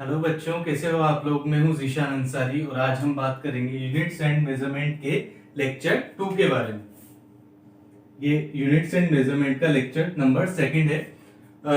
Hello बच्चों, कैसे हो आप लोग। मैं हूं जीशान अंसारी और आज हम बात करेंगे यूनिट्स एंड मेजरमेंट के लेक्चर 2 के बारे में। ये यूनिट्स एंड मेजरमेंट का लेक्चर नंबर 2 है।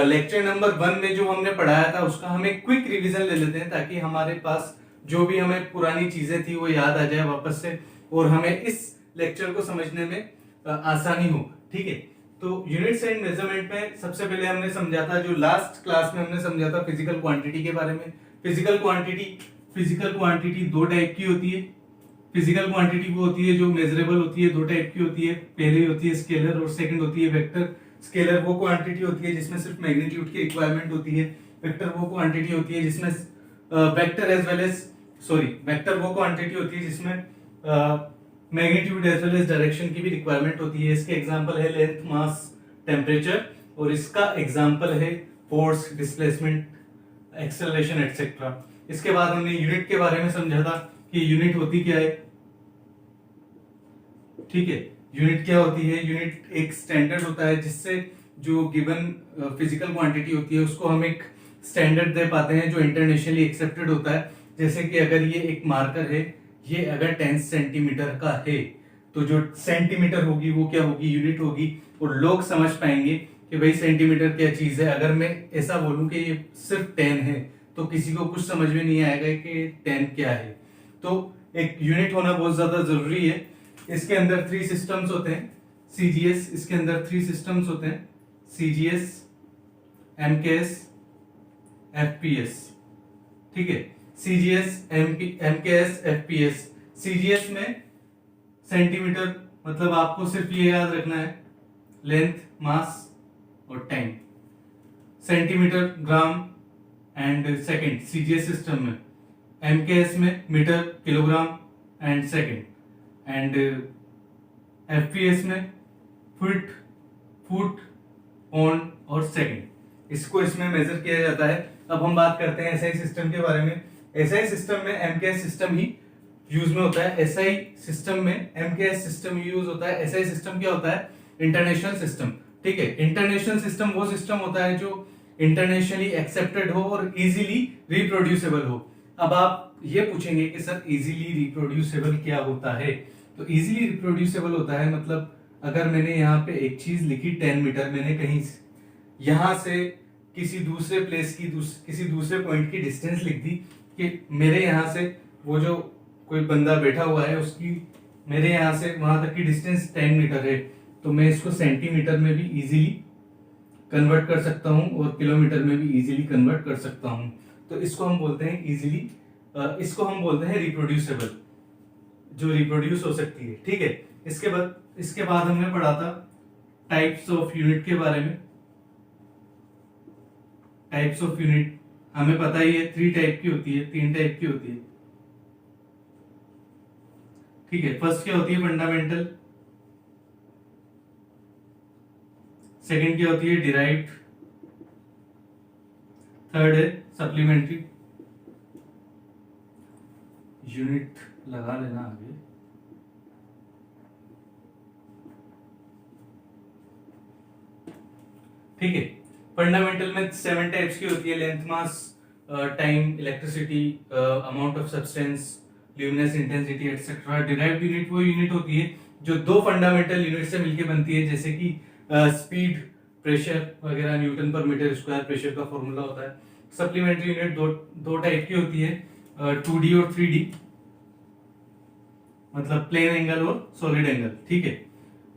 लेक्चर नंबर 1 में जो हमने पढ़ाया था उसका हम एक क्विक रिवीजन ले लेते हैं ताकि हमारे पास जो भी हमें पुरानी चीजें थी वो याद आ जाए वापस से और हमें इस लेक्चर को समझने में आसानी हो। ठीक है, तो यूनिट्स एंड मेजरमेंट में सबसे पहले हमने समझा था, जो लास्ट क्लास में हमने समझा था फिजिकल क्वांटिटी के बारे में। फिजिकल क्वांटिटी दो टाइप की होती है। फिजिकल क्वांटिटी वो होती है जो मेजरेबल होती है, दो टाइप की होती है। पहली होती है स्केलर और सेकंड होती है वेक्टर। स्केलर वो क्वांटिटी होती है जिसमें सिर्फ मैग्नीट्यूड की रिक्वायरमेंट होती है। वेक्टर वो क्वांटिटी होती है जिसमें वेक्टर वो क्वांटिटी होती है जिसमें magnitude as well as direction की भी रिक्वायरमेंट होती है। इसके एग्जांपल है लेंथ, मास, टेम्परेचर, और इसका एग्जांपल है फोर्स, डिस्प्लेसमेंट, एक्सेलरेशन एटसेट्रा। इसके बाद हमने यूनिट के बारे में समझा था कि यूनिट होती क्या है। ठीक है, यूनिट क्या होती है। यूनिट एक स्टैंडर्ड होता है जिससे जो गिवन फिजिकल क्वांटिटी होती है उसको हम एक स्टैंडर्ड दे पाते हैं जो इंटरनेशनली एक्सेप्टेड होता है। जैसे कि अगर ये एक मार्कर है, ये अगर 10 सेंटीमीटर का है तो जो सेंटीमीटर होगी वो क्या होगी, यूनिट होगी, और लोग समझ पाएंगे कि भाई सेंटीमीटर क्या चीज है। अगर मैं ऐसा बोलूं कि ये सिर्फ 10 है तो किसी को कुछ समझ में नहीं आएगा कि 10 क्या है। तो एक यूनिट होना बहुत ज्यादा जरूरी है। इसके अंदर 3 सिस्टम्स होते हैं। सीजीएस, इसके अंदर 3 सिस्टम्स होते हैं, सीजीएस, एमकेएस, एफपीएस। ठीक है, सीजीएस, एमकेएस, एफपीएस। सीजीएस में सेंटीमीटर, मतलब आपको सिर्फ ये याद रखना है लेंथ, मास और time. Centimetre, gram and second CGS system में। एमकेएस में metre, kilogram and second. And FPS में फुट, पौंड और सेकंड। इसको इसमें मेजर किया जाता है। अब हम बात करते हैं एसआई सिस्टम के बारे में। एसआई सिस्टम में एमकेएस सिस्टम ही यूज में होता है। एसआई सिस्टम में एमकेएस सिस्टम यूज होता है। एसआई सिस्टम क्या होता है, इंटरनेशनल सिस्टम। ठीक है, इंटरनेशनल सिस्टम वो सिस्टम होता है जो इंटरनेशनली एक्सेप्टेड हो और इजीली रिप्रोड्यूसेबल हो। अब आप ये पूछेंगे कि सर इजीली रिप्रोड्यूसेबल क्या होता है। तो इजीली रिप्रोड्यूसेबल होता है मतलब अगर मैंने यहाँ पे एक चीज लिखी 10 मीटर, मैंने कहीं यहां से किसी दूसरे प्लेस की किसी दूसरे पॉइंट की डिस्टेंस लिख दी कि मेरे यहाँ से वो जो कोई बंदा बैठा हुआ है उसकी मेरे यहाँ से वहां तक की डिस्टेंस 10 मीटर है, तो मैं इसको सेंटीमीटर में भी इजीली कन्वर्ट कर सकता हूं और किलोमीटर में भी इजीली कन्वर्ट कर सकता हूं। तो इसको हम बोलते हैं इजीली, इसको हम बोलते हैं रिप्रोड्यूसेबल, जो रिप्रोड्यूस हो सकती है। ठीक है, इसके बाद हमने पढ़ा था टाइप्स ऑफ यूनिट के बारे में। टाइप्स ऑफ यूनिट हमें पता ही है 3 टाइप की होती है, 3 टाइप की होती है। ठीक है, फर्स्ट क्या होती है, फंडामेंटल। सेकंड क्या होती है, डिराइव्ड। थर्ड है सप्लीमेंट्री। यूनिट लगा लेना आगे। ठीक है, फंडामेंटल में 7 टाइप्स की होती है, length, mass, time, electricity, amount of substance, luminous intensity etcetera. Derived unit वो यूनिट होती है जो 2 फंडामेंटल यूनिट से मिलकर बनती है, जैसे कि स्पीड, प्रेशर वगैरह, न्यूटन पर मीटर स्क्वायर प्रेशर का फॉर्मूला होता है। सप्लीमेंट्री यूनिट दो टाइप की होती है, 2D और 3D, मतलब प्लेन एंगल और सॉलिड एंगल। ठीक है,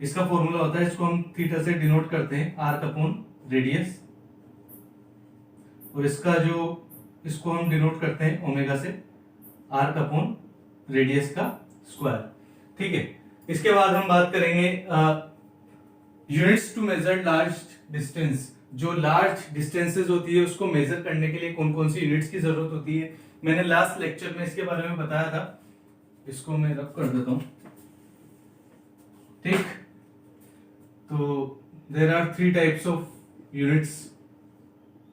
इसका फॉर्मूला होता है, इसको हम थीटा से डिनोट करते हैं, आर्क अपॉन रेडियस, और इसको हम डिनोट करते हैं ओमेगा से, आर्क अपॉन रेडियस का स्क्वायर। ठीक है, इसके बाद हम बात करेंगे units to measure large distance. जो लार्ज डिस्टेंसेस होती है उसको मेजर करने के लिए कौन कौन सी यूनिट्स की जरूरत होती है, मैंने लास्ट लेक्चर में इसके बारे में बताया था। इसको मैं रब कर देता हूं। ठीक, तो there are 3 types of units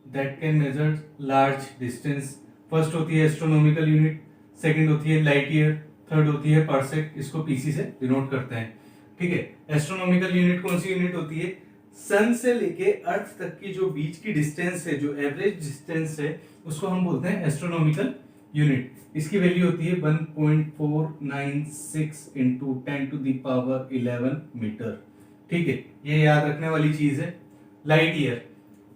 that can measure large distance. First होती है एस्ट्रोनॉमिकल यूनिट, सेकंड होती है लाइट ईयर, थर्ड होती है पार्सेक। इसको पीसी से डिनोट करते हैं। ठीक है, एस्ट्रोनॉमिकल यूनिट कौन सी यूनिट होती है, सन से लेके अर्थ तक की जो बीच की डिस्टेंस है, जो एवरेज डिस्टेंस है, उसको हम बोलते हैं एस्ट्रोनॉमिकल यूनिट। इसकी वैल्यू होती है 1.496 इंटू 10⁻11 मीटर। ठीक है, ये याद रखने वाली चीज है। लाइट ईयर,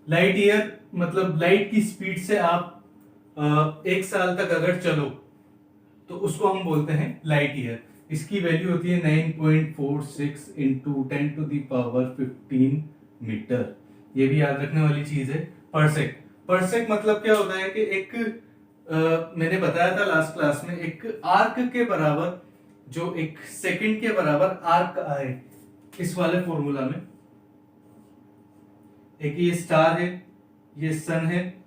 लाइट ईयर मतलब लाइट की स्पीड से आप एक साल तक अगर चलो तो उसको हम बोलते हैं लाइट ईयर। इसकी वैल्यू होती है 9.46 इंटू 10⁻15 मीटर। ये भी याद रखने वाली चीज है। परसेक, परसेक मतलब क्या होता है कि एक मैंने बताया था लास्ट क्लास में, एक आर्क के बराबर, जो एक सेकंड के बराबर आर्क आए इस वाले फॉर्मूला में। एक ये स्टार है, ये सन है,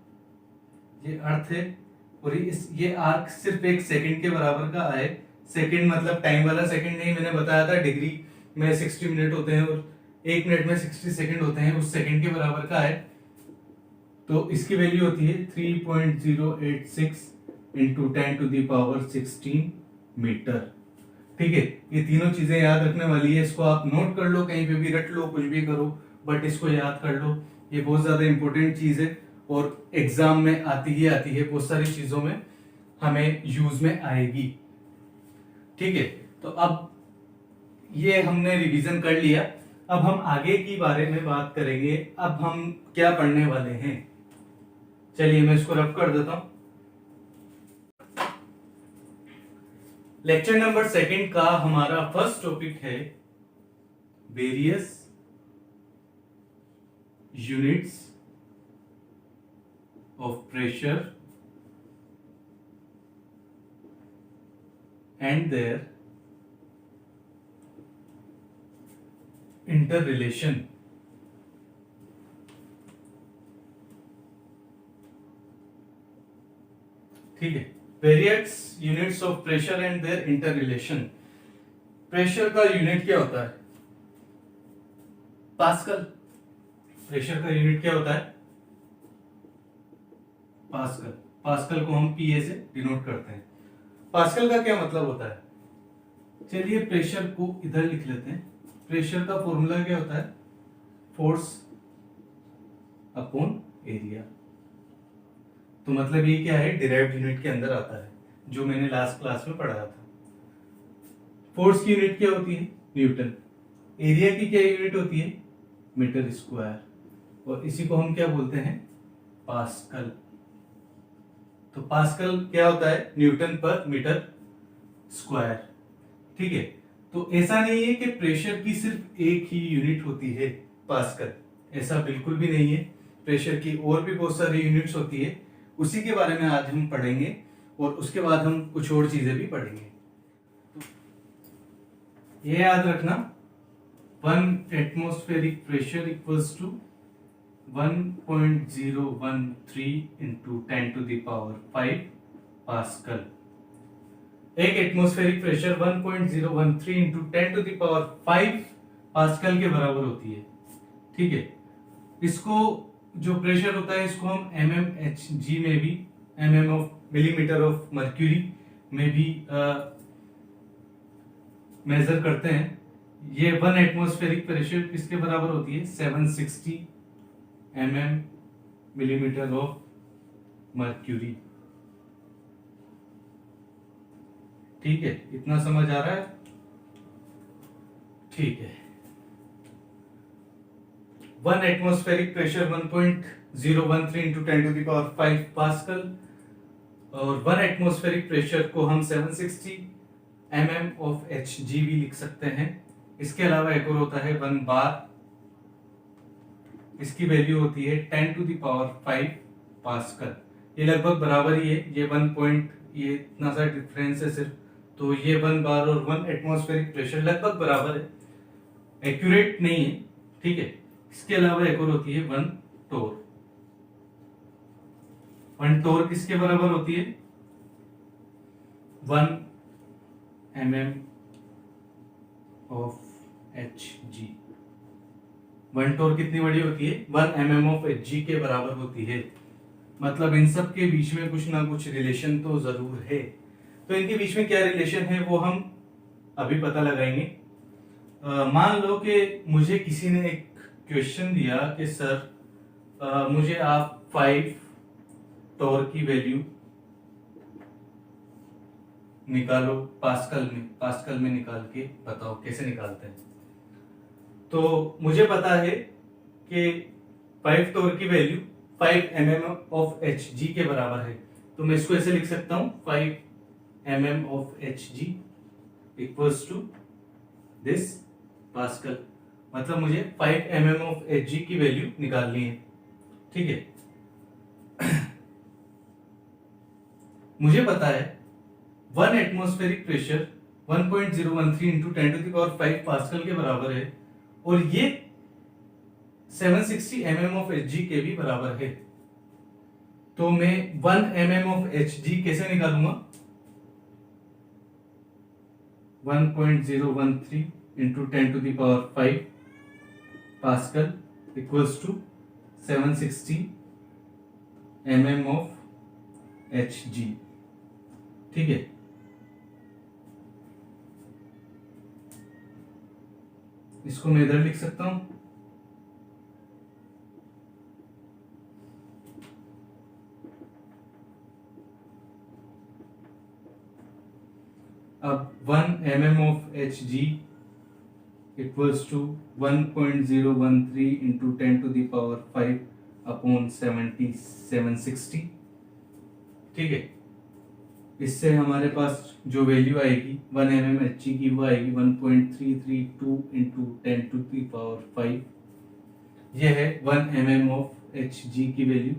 ये अर्थ है, और ये आर्क सिर्फ एक सेकंड के बराबर का आए। सेकंड मतलब टाइम वाला सेकंड नहीं, मैंने बताया था डिग्री में 60 मिनट होते हैं और एक मिनट में 60 सेकंड होते हैं, उस सेकंड के बराबर का है। तो इसकी वैल्यू होती है 3.086 इंटू 10⁻16 मीटर। ठीक है, ये तीनों चीजें याद रखने वाली है। इसको आप नोट कर लो, कहीं पे भी रट लो, कुछ भी करो, बट इसको याद कर लो। ये बहुत ज्यादा इंपॉर्टेंट चीज है और एग्जाम में आती ही आती है, बहुत सारी चीजों में हमें यूज में आएगी। ठीक है, तो अब ये हमने रिवीजन कर लिया। अब हम आगे की बारे में बात करेंगे। अब हम क्या पढ़ने वाले हैं, चलिए मैं इसको रफ कर देता हूं। लेक्चर नंबर 2 का हमारा फर्स्ट टॉपिक है various units of pressure and their interrelation. ठीक है, various units of pressure and their interrelation. Pressure का यूनिट क्या होता है? पास्कल। प्रेशर का यूनिट क्या होता है? पास्कल। पास्कल को हम पीए से डिनोट करते हैं। पास्कल का क्या मतलब होता है? चलिए प्रेशर को इधर लिख लेते हैं। प्रेशर का फॉर्मूला क्या होता है? Force upon area. तो मतलब ये क्या है? डिराइव्ड यूनिट के अंदर आता है, जो मैंने लास्ट क्लास में पढ़ाया था। फोर्स की यूनिट क्या होती है? न्यूटन। एरिया की क्या यूनिट होती है? Metre square. और इसी को हम क्या बोलते हैं? पास्कल। तो पास्कल क्या होता है? न्यूटन पर मीटर स्क्वायर। ठीक है, तो ऐसा नहीं है कि प्रेशर की सिर्फ एक ही यूनिट होती है पास्कल, ऐसा बिल्कुल भी नहीं है। प्रेशर की और भी बहुत सारी यूनिट्स होती है, उसी के बारे में आज हम पढ़ेंगे और उसके बाद हम कुछ और चीजें भी पढ़ेंगे। तो ये याद रखना, 1 atmospheric pressure equals to 1.013 into 10⁵ pascal. एक एटमॉस्फेरिक प्रेशर 1.013 इंटू 10⁵ पास्कल के बराबर होती है। ठीक है, इसको जो प्रेशर होता है इसको हम mmHg में भी, mm of millimetre of mercury में भी मेजर करते हैं। ये 1 एटमॉस्फेरिक प्रेशर किसके बराबर होती है? 760 mm मिलीमीटर ऑफ मर्क्यूरी। ठीक है, इतना समझ आ रहा है? ठीक है, 1 एटमॉस्फेरिक प्रेशर 1.013 इंटू 10⁵ पास्कल, और 1 एटमॉस्फेरिक प्रेशर को हम 760 mm ऑफ Hg भी लिख सकते हैं। इसके अलावा एक और होता है 1 बार, इसकी वैल्यू होती है 10⁵ पास्कल। ये लगभग बराबर ही है, ये 1 पॉइंट, ये इतना सा डिफरेंस है सिर्फ, तो ये 1 बार और 1 एटमॉस्फेरिक प्रेशर लगभग बराबर है, एक्यूरेट नहीं है। ठीक है, इसके अलावा एक और होती है 1 टोर। 1 टोर किसके बराबर होती है? 1 mm ऑफ Hg। 1 टोर कितनी बड़ी होती है? 1 mm ऑफ Hg के बराबर होती है। मतलब इन सब के बीच में कुछ ना कुछ रिलेशन तो जरूर है। तो इनके बीच में क्या रिलेशन है वो हम अभी पता लगाएंगे। मान लो कि मुझे किसी ने एक क्वेश्चन दिया कि सर मुझे आप 5 टॉर्क की वैल्यू निकालो पास्कल में निकाल के बताओ कैसे निकालते हैं। तो मुझे पता है कि 5 टॉर्क की वैल्यू 5 mm ऑफ Hg के बराबर है, तो मैं इसको ऐसे लिख सकता हूं 5 mm of Hg equals to this pascal. मतलब मुझे 5 mm ऑफ Hg की वैल्यू निकालनी है, ठीक है। मुझे पता है 1 एटमॉस्फेरिक प्रेशर 1.013 इंटू 10⁵ पास्कल के बराबर है और ये 760 mm ऑफ Hg के भी बराबर है। तो मैं 1 mm ऑफ Hg कैसे निकालूंगा? 1.013 into 10⁵ pascal equals to 760 mm of Hg, ठीक है। इसको मैं इधर लिख सकता हूं। अब 1 mm of Hg equals to 1.013 into 10⁵ upon 760, ठीक है। इससे हमारे पास जो वैल्यू आएगी 1 mm Hg की वो आएगी 1.332 इंटू 10⁵। यह है 1 mm ऑफ Hg की वैल्यू,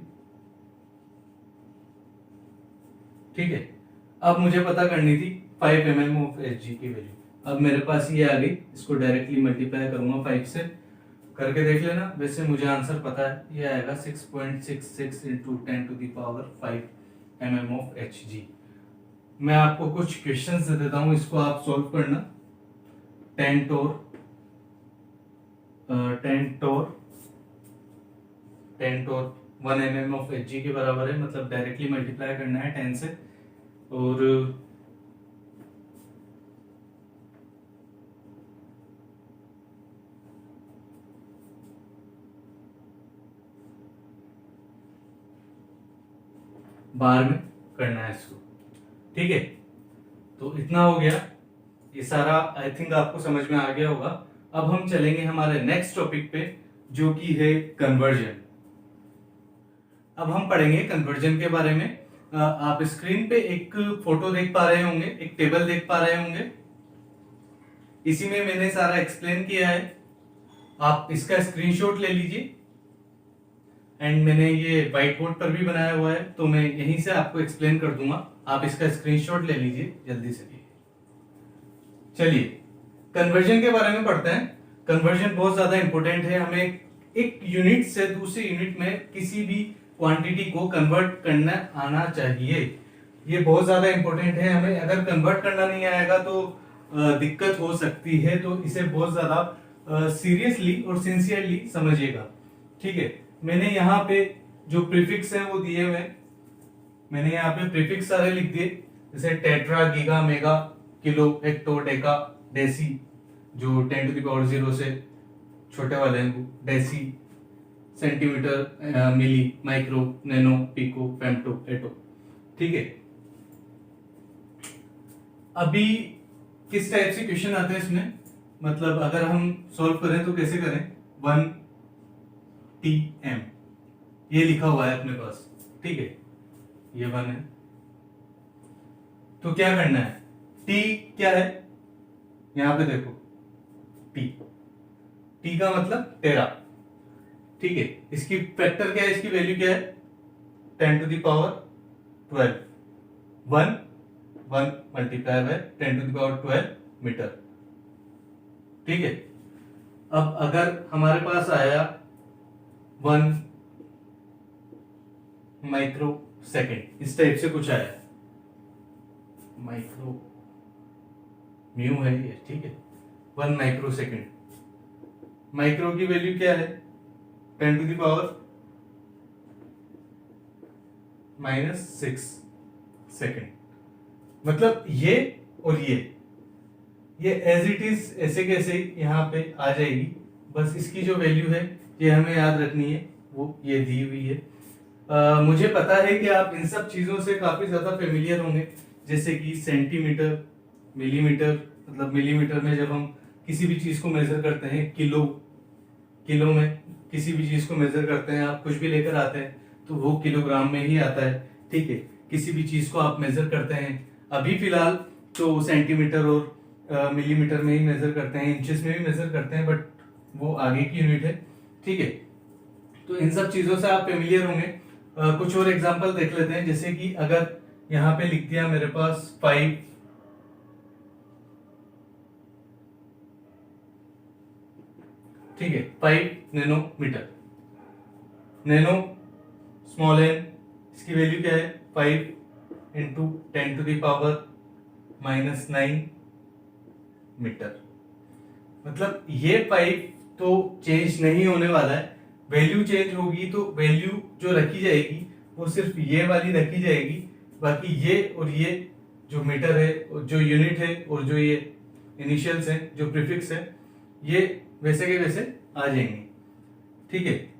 ठीक है। अब मुझे पता करनी थी 5 mm ऑफ Hg की वैल्यू। अब मेरे पास ये आ गई, इसको डायरेक्टली मल्टीप्लाई करूंगा 5 से, करके देख लेना। वैसे मुझे आंसर पता है, ये आएगा 6.66 इंटू 10⁵ mm ऑफ Hg। मैं आपको कुछ क्वेश्चंस दे देता हूं, इसको आप सॉल्व करना। 10 टोर 1 mm ऑफ Hg के बराबर है, मतलब डायरेक्टली मल्टीप्लाई करना है 10 से। और बार में करना है इसको, ठीक है। तो इतना हो गया, ये सारा आई थिंक आपको समझ में आ गया होगा। अब हम चलेंगे हमारे नेक्स्ट टॉपिक पे, जो कि है कन्वर्जन। अब हम पढ़ेंगे कन्वर्जन के बारे में। आप स्क्रीन पे एक फोटो देख पा रहे होंगे, एक टेबल देख पा रहे होंगे। इसी में मैंने सारा एक्सप्लेन किया है, आप इसका स्क्रीनशॉट ले लीजिए। एंड मैंने ये व्हाइट बोर्ड पर भी बनाया हुआ है, तो मैं यहीं से आपको एक्सप्लेन कर दूंगा, आप इसका स्क्रीनशॉट ले लीजिए जल्दी से। चलिए कन्वर्जन के बारे में पढ़ते हैं। कन्वर्जन बहुत ज्यादा इंपॉर्टेंट है, हमें एक यूनिट से दूसरी यूनिट में किसी भी क्वांटिटी को कन्वर्ट करना आना चाहिए। ये बहुत ज्यादा इंपॉर्टेंट है, हमें अगर कन्वर्ट करना नहीं आएगा तो दिक्कत हो सकती है। तो इसे बहुत ज्यादा सीरियसली और सिंसियरली समझिएगा, ठीक है। मैंने यहाँ पे जो प्रीफिक्स है वो दिए हुए, मैंने यहाँ पे प्रीफिक्स सारे लिख दिए, जैसे tetra, giga, mega, kilo, hecto, deca, deci, जो 10⁻0 से छोटे वाले हैं वो, deci, centimetre, milli, micro, nano, pico, femto, atto, ठीक है। अभी किस टाइप से क्वेश्चन आते हैं इसमें, मतलब अगर हम सॉल्व करें तो कैसे करें। 1 TM ये लिखा हुआ है अपने पास, ठीक है, ये 1 है। तो क्या करना है, T क्या है, यहां पे देखो T का मतलब 13, ठीक है। इसकी फैक्टर क्या है, इसकी वैल्यू क्या है 10⁻12, 1 मल्टीप्लाई बाय 10⁻12 मीटर, ठीक है। अब अगर हमारे पास आया 1 माइक्रो सेकेंड, इस टाइप से कुछ आया, माइक्रो म्यू है ये, ठीक है। 1 माइक्रो सेकेंड, माइक्रो की वैल्यू क्या है 10⁻⁻6 सेकेंड। मतलब ये और ये एज इट इज ऐसे कैसे यहां पे आ जाएगी बस इसकी जो वैल्यू है ये हमें याद रखनी है, वो ये दी हुई है। मुझे पता है कि आप इन सब चीज़ों से काफ़ी ज़्यादा फेमिलियर होंगे, जैसे कि सेंटीमीटर, मिलीमीटर, मतलब मिलीमीटर में जब हम किसी भी चीज़ को मेजर करते हैं, किलो में किसी भी चीज़ को मेजर करते हैं, आप कुछ भी लेकर आते हैं तो वो किलोग्राम में ही आता है, ठीक है। किसी भी चीज़ को आप मेजर करते हैं, अभी फिलहाल तो सेंटीमीटर और मिलीमीटर में ही मेजर करते हैं, इंचेस में भी मेजर करते हैं, बट वो आगे की यूनिट है, ठीक है। तो इन सब चीज़ों से आप फेमिलियर होंगे। कुछ और एग्जांपल देख लेते हैं, जैसे कि अगर यहां पे लिख दिया मेरे पास 5, ठीक है, 5 नैनोमीटर, नैनो स्मॉल एन, इसकी वैल्यू क्या है 5 इंटू 10⁻⁻⁹ मीटर। मतलब ये 5 तो चेंज नहीं होने वाला है, वैल्यू चेंज होगी तो वैल्यू जो रखी जाएगी वो सिर्फ ये वाली रखी जाएगी, बाकी ये और ये जो मीटर है, जो यूनिट है और जो ये इनिशियल्स है, जो प्रीफिक्स है, ये वैसे के वैसे आ जाएंगे, ठीक है।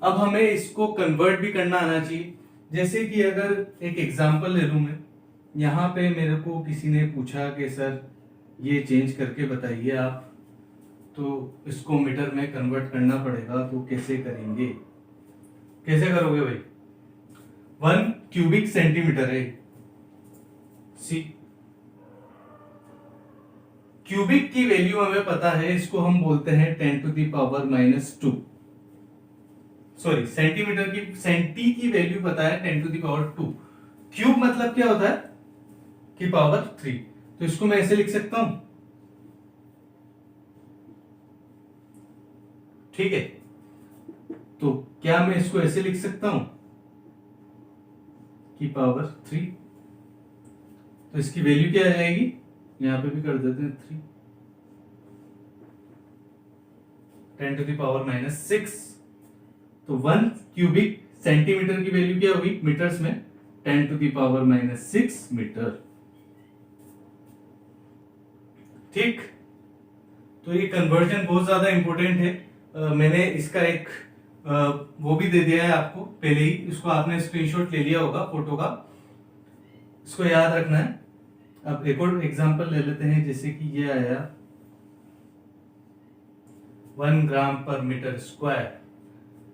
अब हमें इसको कन्वर्ट भी करना आना चाहिए। जैसे कि अगर एक एग्जांपल ले लूं मैं, यहाँ पे मेरे को किसी ने पूछा कि सर ये चेंज करके बताइए आप, तो इसको मीटर में कन्वर्ट करना पड़ेगा, तो कैसे करेंगे, कैसे करोगे भाई? 1 क्यूबिक सेंटीमीटर है, सी क्यूबिक की वैल्यू हमें पता है, इसको हम बोलते हैं 10⁻⁻²। सॉरी, सेंटीमीटर की, सेंटी की वैल्यू पता है 10⁻²। क्यूब मतलब क्या होता है कि पावर 3, तो इसको मैं ऐसे लिख सकता हूं, ठीक है। तो क्या मैं इसको ऐसे लिख सकता हूं कि पावर 3, तो इसकी वैल्यू क्या आ जाएगी, यहां पे भी कर देते हैं 3, 10⁻⁻⁶। तो 1 क्यूबिक सेंटीमीटर की वैल्यू क्या हुई मीटर्स में, 10⁻⁻6 मीटर, ठीक। तो ये कन्वर्जन बहुत ज्यादा इंपॉर्टेंट है। मैंने इसका एक वो भी दे दिया है आपको पहले ही, इसको आपने स्क्रीनशॉट ले लिया होगा फोटो का, इसको याद रखना है। अब एक और एग्जांपल ले लेते हैं, जैसे कि ये आया 1 ग्राम पर मीटर स्क्वायर,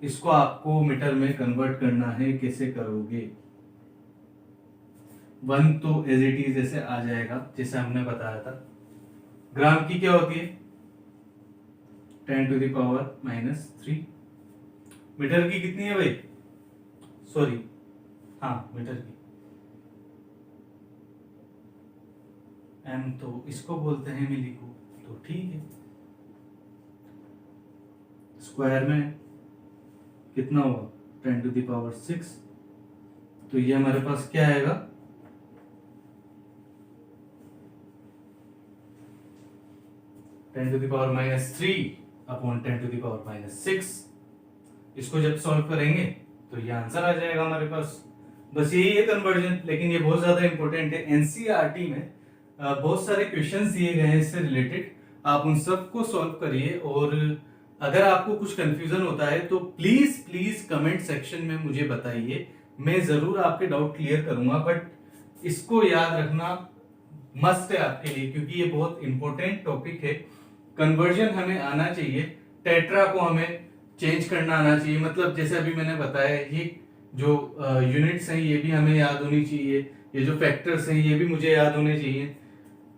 इसको आपको मीटर में कन्वर्ट करना है, कैसे करोगे? 1 तो एज इट इज ऐसे आ जाएगा जैसे हमने बताया था। ग्राम की क्या होती है 10⁻⁻3। मीटर की कितनी है भाई, सॉरी, हाँ मीटर की m, तो इसको बोलते हैं मिली को, तो ठीक है। स्क्वायर में कितना होगा 10⁻⁶, तो ये हमारे पास क्या आएगा 10⁻³/10⁻⁶। इसको जब सॉल्व करेंगे तो ये आंसर आ जाएगा हमारे पास। बस यही है कन्वर्जन, लेकिन ये बहुत ज्यादा इंपॉर्टेंट है। एनसीईआरटी में बहुत सारे क्वेश्चंस दिए गए हैं इससे रिलेटेड, आप उन सबको सॉल्व करिए। और अगर आपको कुछ कंफ्यूजन होता है तो प्लीज प्लीज कमेंट सेक्शन में मुझे बताइए, मैं जरूर आपके डाउट क्लियर करूंगा। बट इसको याद रखना मस्ट है आपके लिए, क्योंकि ये बहुत इंपॉर्टेंट टॉपिक है। कन्वर्जन हमें आना चाहिए, टेट्रा को हमें चेंज करना आना चाहिए। मतलब जैसे अभी मैंने बताया, ये जो यूनिट्स हैं ये भी हमें याद होनी चाहिए, ये जो फैक्टर्स हैं ये भी मुझे याद होने चाहिए।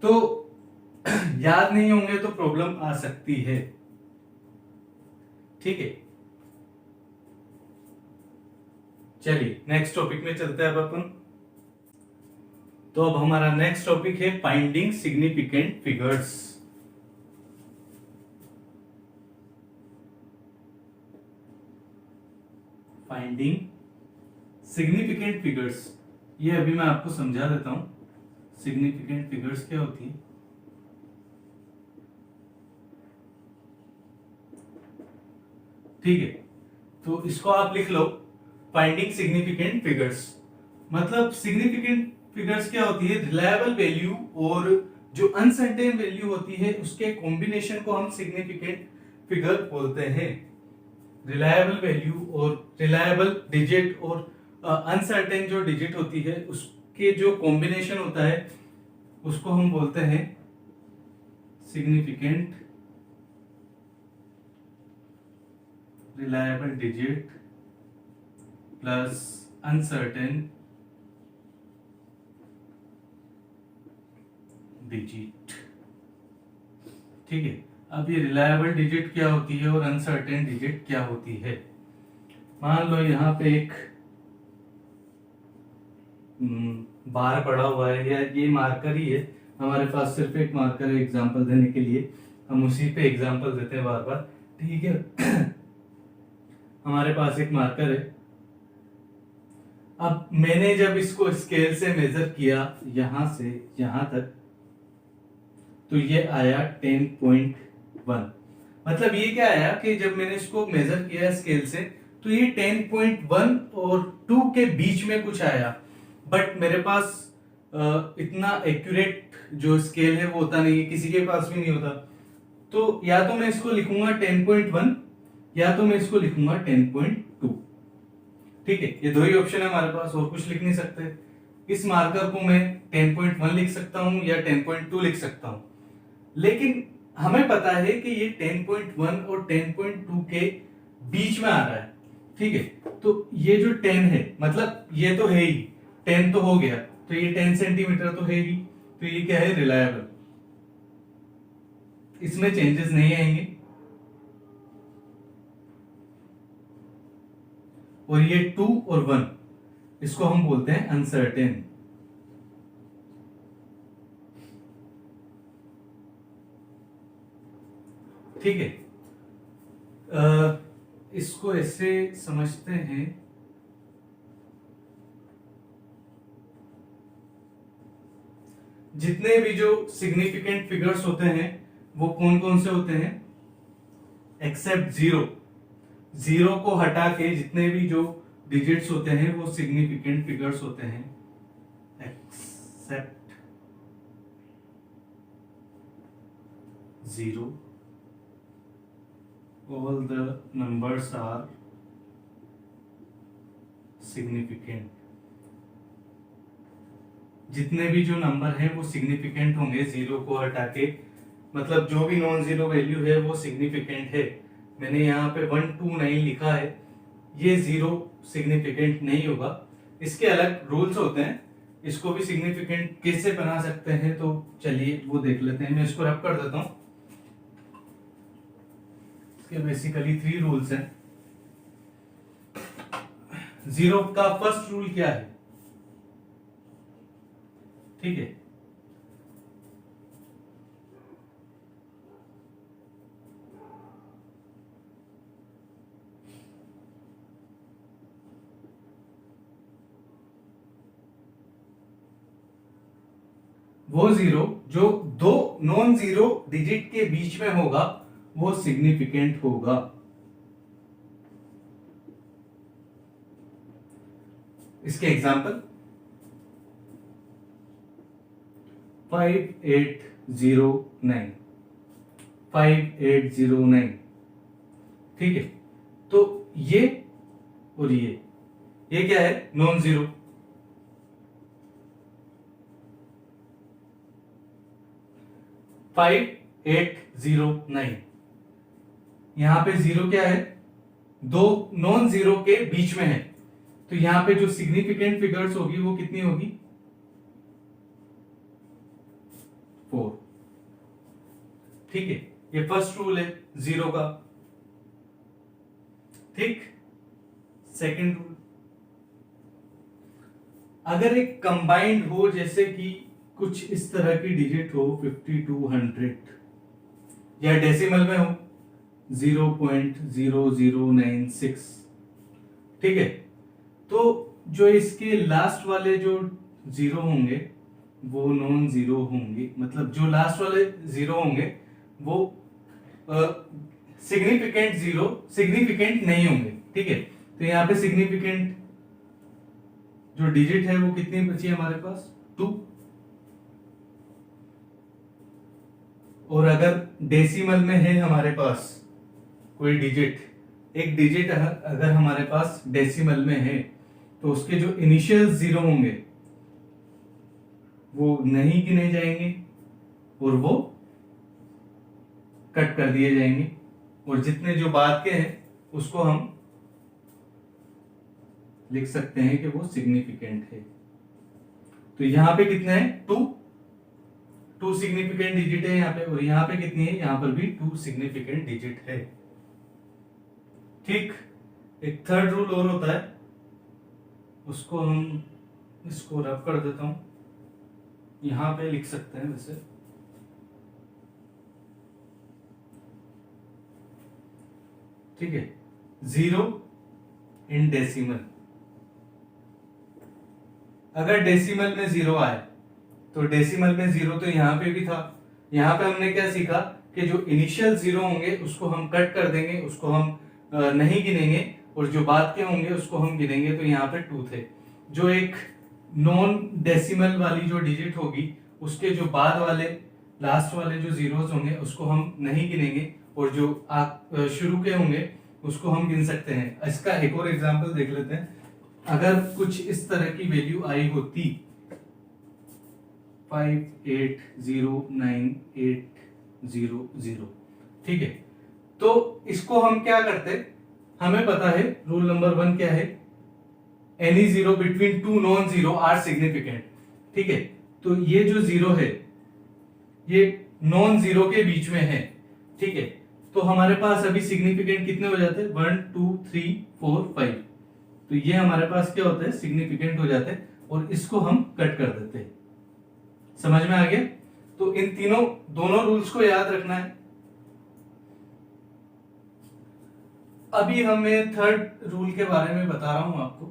तो याद नहीं होंगे तो प्रॉब्लम आ सकती है, ठीक है। चलिए नेक्स्ट टॉपिक में चलते हैं अब अपन। तो अब हमारा नेक्स्ट टॉपिक है finding significant figures. Finding significant figures, ये अभी मैं आपको समझा देता हूं सिग्निफिकेंट फिगर्स क्या होती है। ठीक है, तो इसको आप लिख लो, फाइंडिंग सिग्निफिकेंट फिगर्स। मतलब सिग्निफिकेंट फिगर्स क्या होती है, रिलायबल वैल्यू और जो अनसर्टेन वैल्यू होती है उसके कॉम्बिनेशन को हम सिग्निफिकेंट फिगर बोलते हैं। रिलायबल वैल्यू और रिलायबल डिजिट और अनसर्टेन जो डिजिट होती है उसके जो कॉम्बिनेशन होता है उसको हम बोलते हैं significant reliable digit plus uncertain digit. ठीक है, अब ये रिलायबल डिजिट क्या होती है और अनसर्टेन डिजिट क्या होती है। मान लो यहाँ पे एक बार पड़ा हुआ है या ये मार्कर ही है, हमारे पास सिर्फ एक मार्कर है एग्जांपल देने के लिए, हम उसी पे एग्जांपल देते हैं बार बार। ठीक है हमारे पास एक मार्कर है। अब मैंने जब इसको स्केल से मेजर किया यहां से यहां तक तो ये आया 10.1। मतलब ये क्या आया कि जब मैंने इसको मेजर किया स्केल से तो ये 10.1 और 2 के बीच में कुछ आया, बट मेरे पास इतना एक्यूरेट जो स्केल है वो होता नहीं है, किसी के पास भी नहीं होता। तो या तो मैं इसको लिखूंगा 10.1 या तो मैं इसको लिखूंगा 10.2। ठीक है, ये दो ही ऑप्शन है हमारे पास, और कुछ लिख नहीं सकते। इस मार्कर को मैं 10.1 लिख सकता हूं या 10.2 लिख सकता हूं, लेकिन हमें पता है कि ये 10.1 और 10.2 के बीच में आ रहा है। ठीक है, तो ये जो 10 है मतलब ये तो है ही, 10 तो हो गया, तो ये 10 सेंटीमीटर तो है ही, तो ये क्या है रिलायबल, इसमें चेंजेस नहीं आएंगे। और ये 2 और 1 इसको हम बोलते हैं अनसर्टेन। ठीक है, इसको ऐसे समझते हैं, जितने भी जो सिग्निफिकेंट फिगर्स होते हैं वो कौन कौन से होते हैं, एक्सेप्ट जीरो। जीरो को हटा के जितने भी जो डिजिट्स होते हैं वो सिग्निफिकेंट फिगर्स होते हैं, except zero all the numbers are significant। जितने भी जो नंबर हैं वो सिग्निफिकेंट होंगे जीरो को हटा के, मतलब जो भी नॉन जीरो वैल्यू है वो सिग्निफिकेंट है। मैंने यहाँ पे 129 लिखा है, ये जीरो सिग्निफिकेंट नहीं होगा। इसके अलग रूल्स होते हैं, इसको भी सिग्निफिकेंट कैसे बना सकते हैं तो चलिए वो देख लेते हैं। मैं इसको रब कर देता हूँ। बेसिकली 3 रूल्स हैं। जीरो का फर्स्ट रूल क्या है, ठीक है, वो जीरो जो दो नॉन जीरो डिजिट के बीच में होगा वो सिग्निफिकेंट होगा। इसके एग्जांपल 5809 5809। ठीक है, तो ये और ये क्या है, नॉन जीरो। फाइव 809, यहां पे जीरो क्या है, दो नॉन जीरो के बीच में है, तो यहां पे जो सिग्निफिकेंट फिगर्स होगी वो कितनी होगी, 4। ठीक है, ये फर्स्ट रूल है जीरो का। ठीक, सेकंड रूल, अगर एक कंबाइंड हो, जैसे कि कुछ इस तरह की डिजिट हो 5200 या डेसिमल में हो 0.0096, ठीक है, तो जो इसके लास्ट वाले जो जीरो होंगे वो नॉन जीरो होंगे, मतलब जो लास्ट वाले जीरो होंगे वो सिग्निफिकेंट नहीं होंगे। ठीक है, तो यहाँ पे सिग्निफिकेंट जो डिजिट है वो कितनी बची है हमारे पास, 2। और अगर डेसिमल में है हमारे पास कोई डिजिट, एक डिजिट अगर हमारे पास डेसिमल में है तो उसके जो इनिशियल जीरो होंगे वो नहीं गिने जाएंगे और वो कट कर दिए जाएंगे, और जितने जो बाद के हैं उसको हम लिख सकते हैं कि वो सिग्निफिकेंट है। तो यहां पे कितने हैं? टू सिग्निफिकेंट डिजिट है यहाँ पे, और यहाँ पे कितनी है? यहाँ पर भी 2 सिग्निफिकेंट डिजिट है। ठीक, एक थर्ड रूल और होता है, उसको हम इसको रब कर देता हूं, यहां पे लिख सकते हैं वैसे। ठीक है, 0 इन डेसिमल। अगर डेसिमल में 0 आए तो डेसिमल में 0 तो यहां पे भी था। यहां पे हमने क्या सीखा कि जो इनिशियल 0 होंगे उसको हम कट कर देंगे, उसको हम नहीं गिनेंगे, और जो बाद के होंगे उसको हम गिनेंगे। तो यहाँ पे 2 थे। जो एक नॉन डेसिमल वाली जो डिजिट होगी उसके जो बाद वाले लास्ट वाले जो जीरोस होंगे उसको हम नहीं गिनेंगे, और जो शुरू के होंगे उसको हम गिन सकते हैं। इसका एक और एग्जांपल देख लेते हैं। अगर कुछ इस तरह की वैल्यू आई होती 5809,800, ठीक है, तो इसको हम क्या करते, हमें पता है रूल नंबर 1 क्या है, any zero between two non zero are significant. ठीक है, तो ये जो जीरो है ये नॉन जीरो के बीच में है। ठीक है, तो हमारे पास अभी सिग्निफिकेंट कितने हो जाते हैं? 1 2 3 4 5। तो ये हमारे पास क्या होता है? सिग्निफिकेंट हो जाते हैं, और इसको हम कट कर देते हैं। समझ में आ गया? तो इन दोनों रूल्स को याद रखना है। अभी हमें थर्ड रूल के बारे में बता रहा हूं आपको।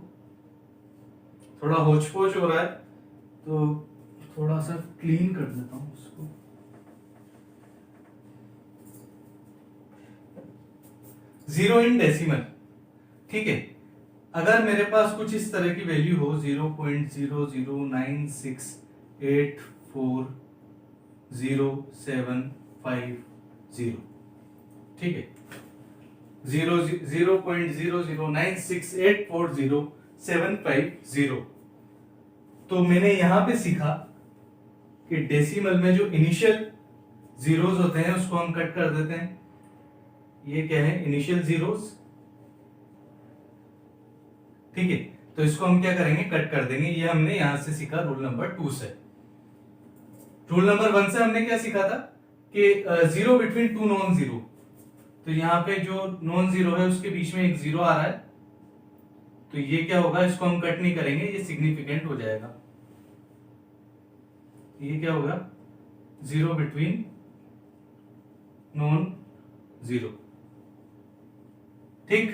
थोड़ा होच-पोच हो रहा है तो थोड़ा सा क्लीन कर देता हूं उसको। Zero in decimal. ठीक है, अगर मेरे पास कुछ इस तरह की वैल्यू हो 0.0096840,750, ठीक है, 0.0096840,750। तो मैंने यहां पे सीखा कि डेसिमल में जो इनिशियल जीरोस होते हैं उसको हम कट कर देते हैं। ये क्या है? Initial zeros. ठीक है, तो इसको हम क्या करेंगे? कट कर देंगे। ये हमने यहां से सीखा रूल नंबर 2 से। रूल नंबर 1 से हमने क्या सीखा था कि zero between two non zero. तो यहाँ पे जो नॉन जीरो है उसके बीच में एक जीरो आ रहा है, तो ये क्या होगा? इसको हम कट नहीं करेंगे, ये सिग्निफिकेंट हो जाएगा। ये क्या होगा? Zero between non zero. ठीक,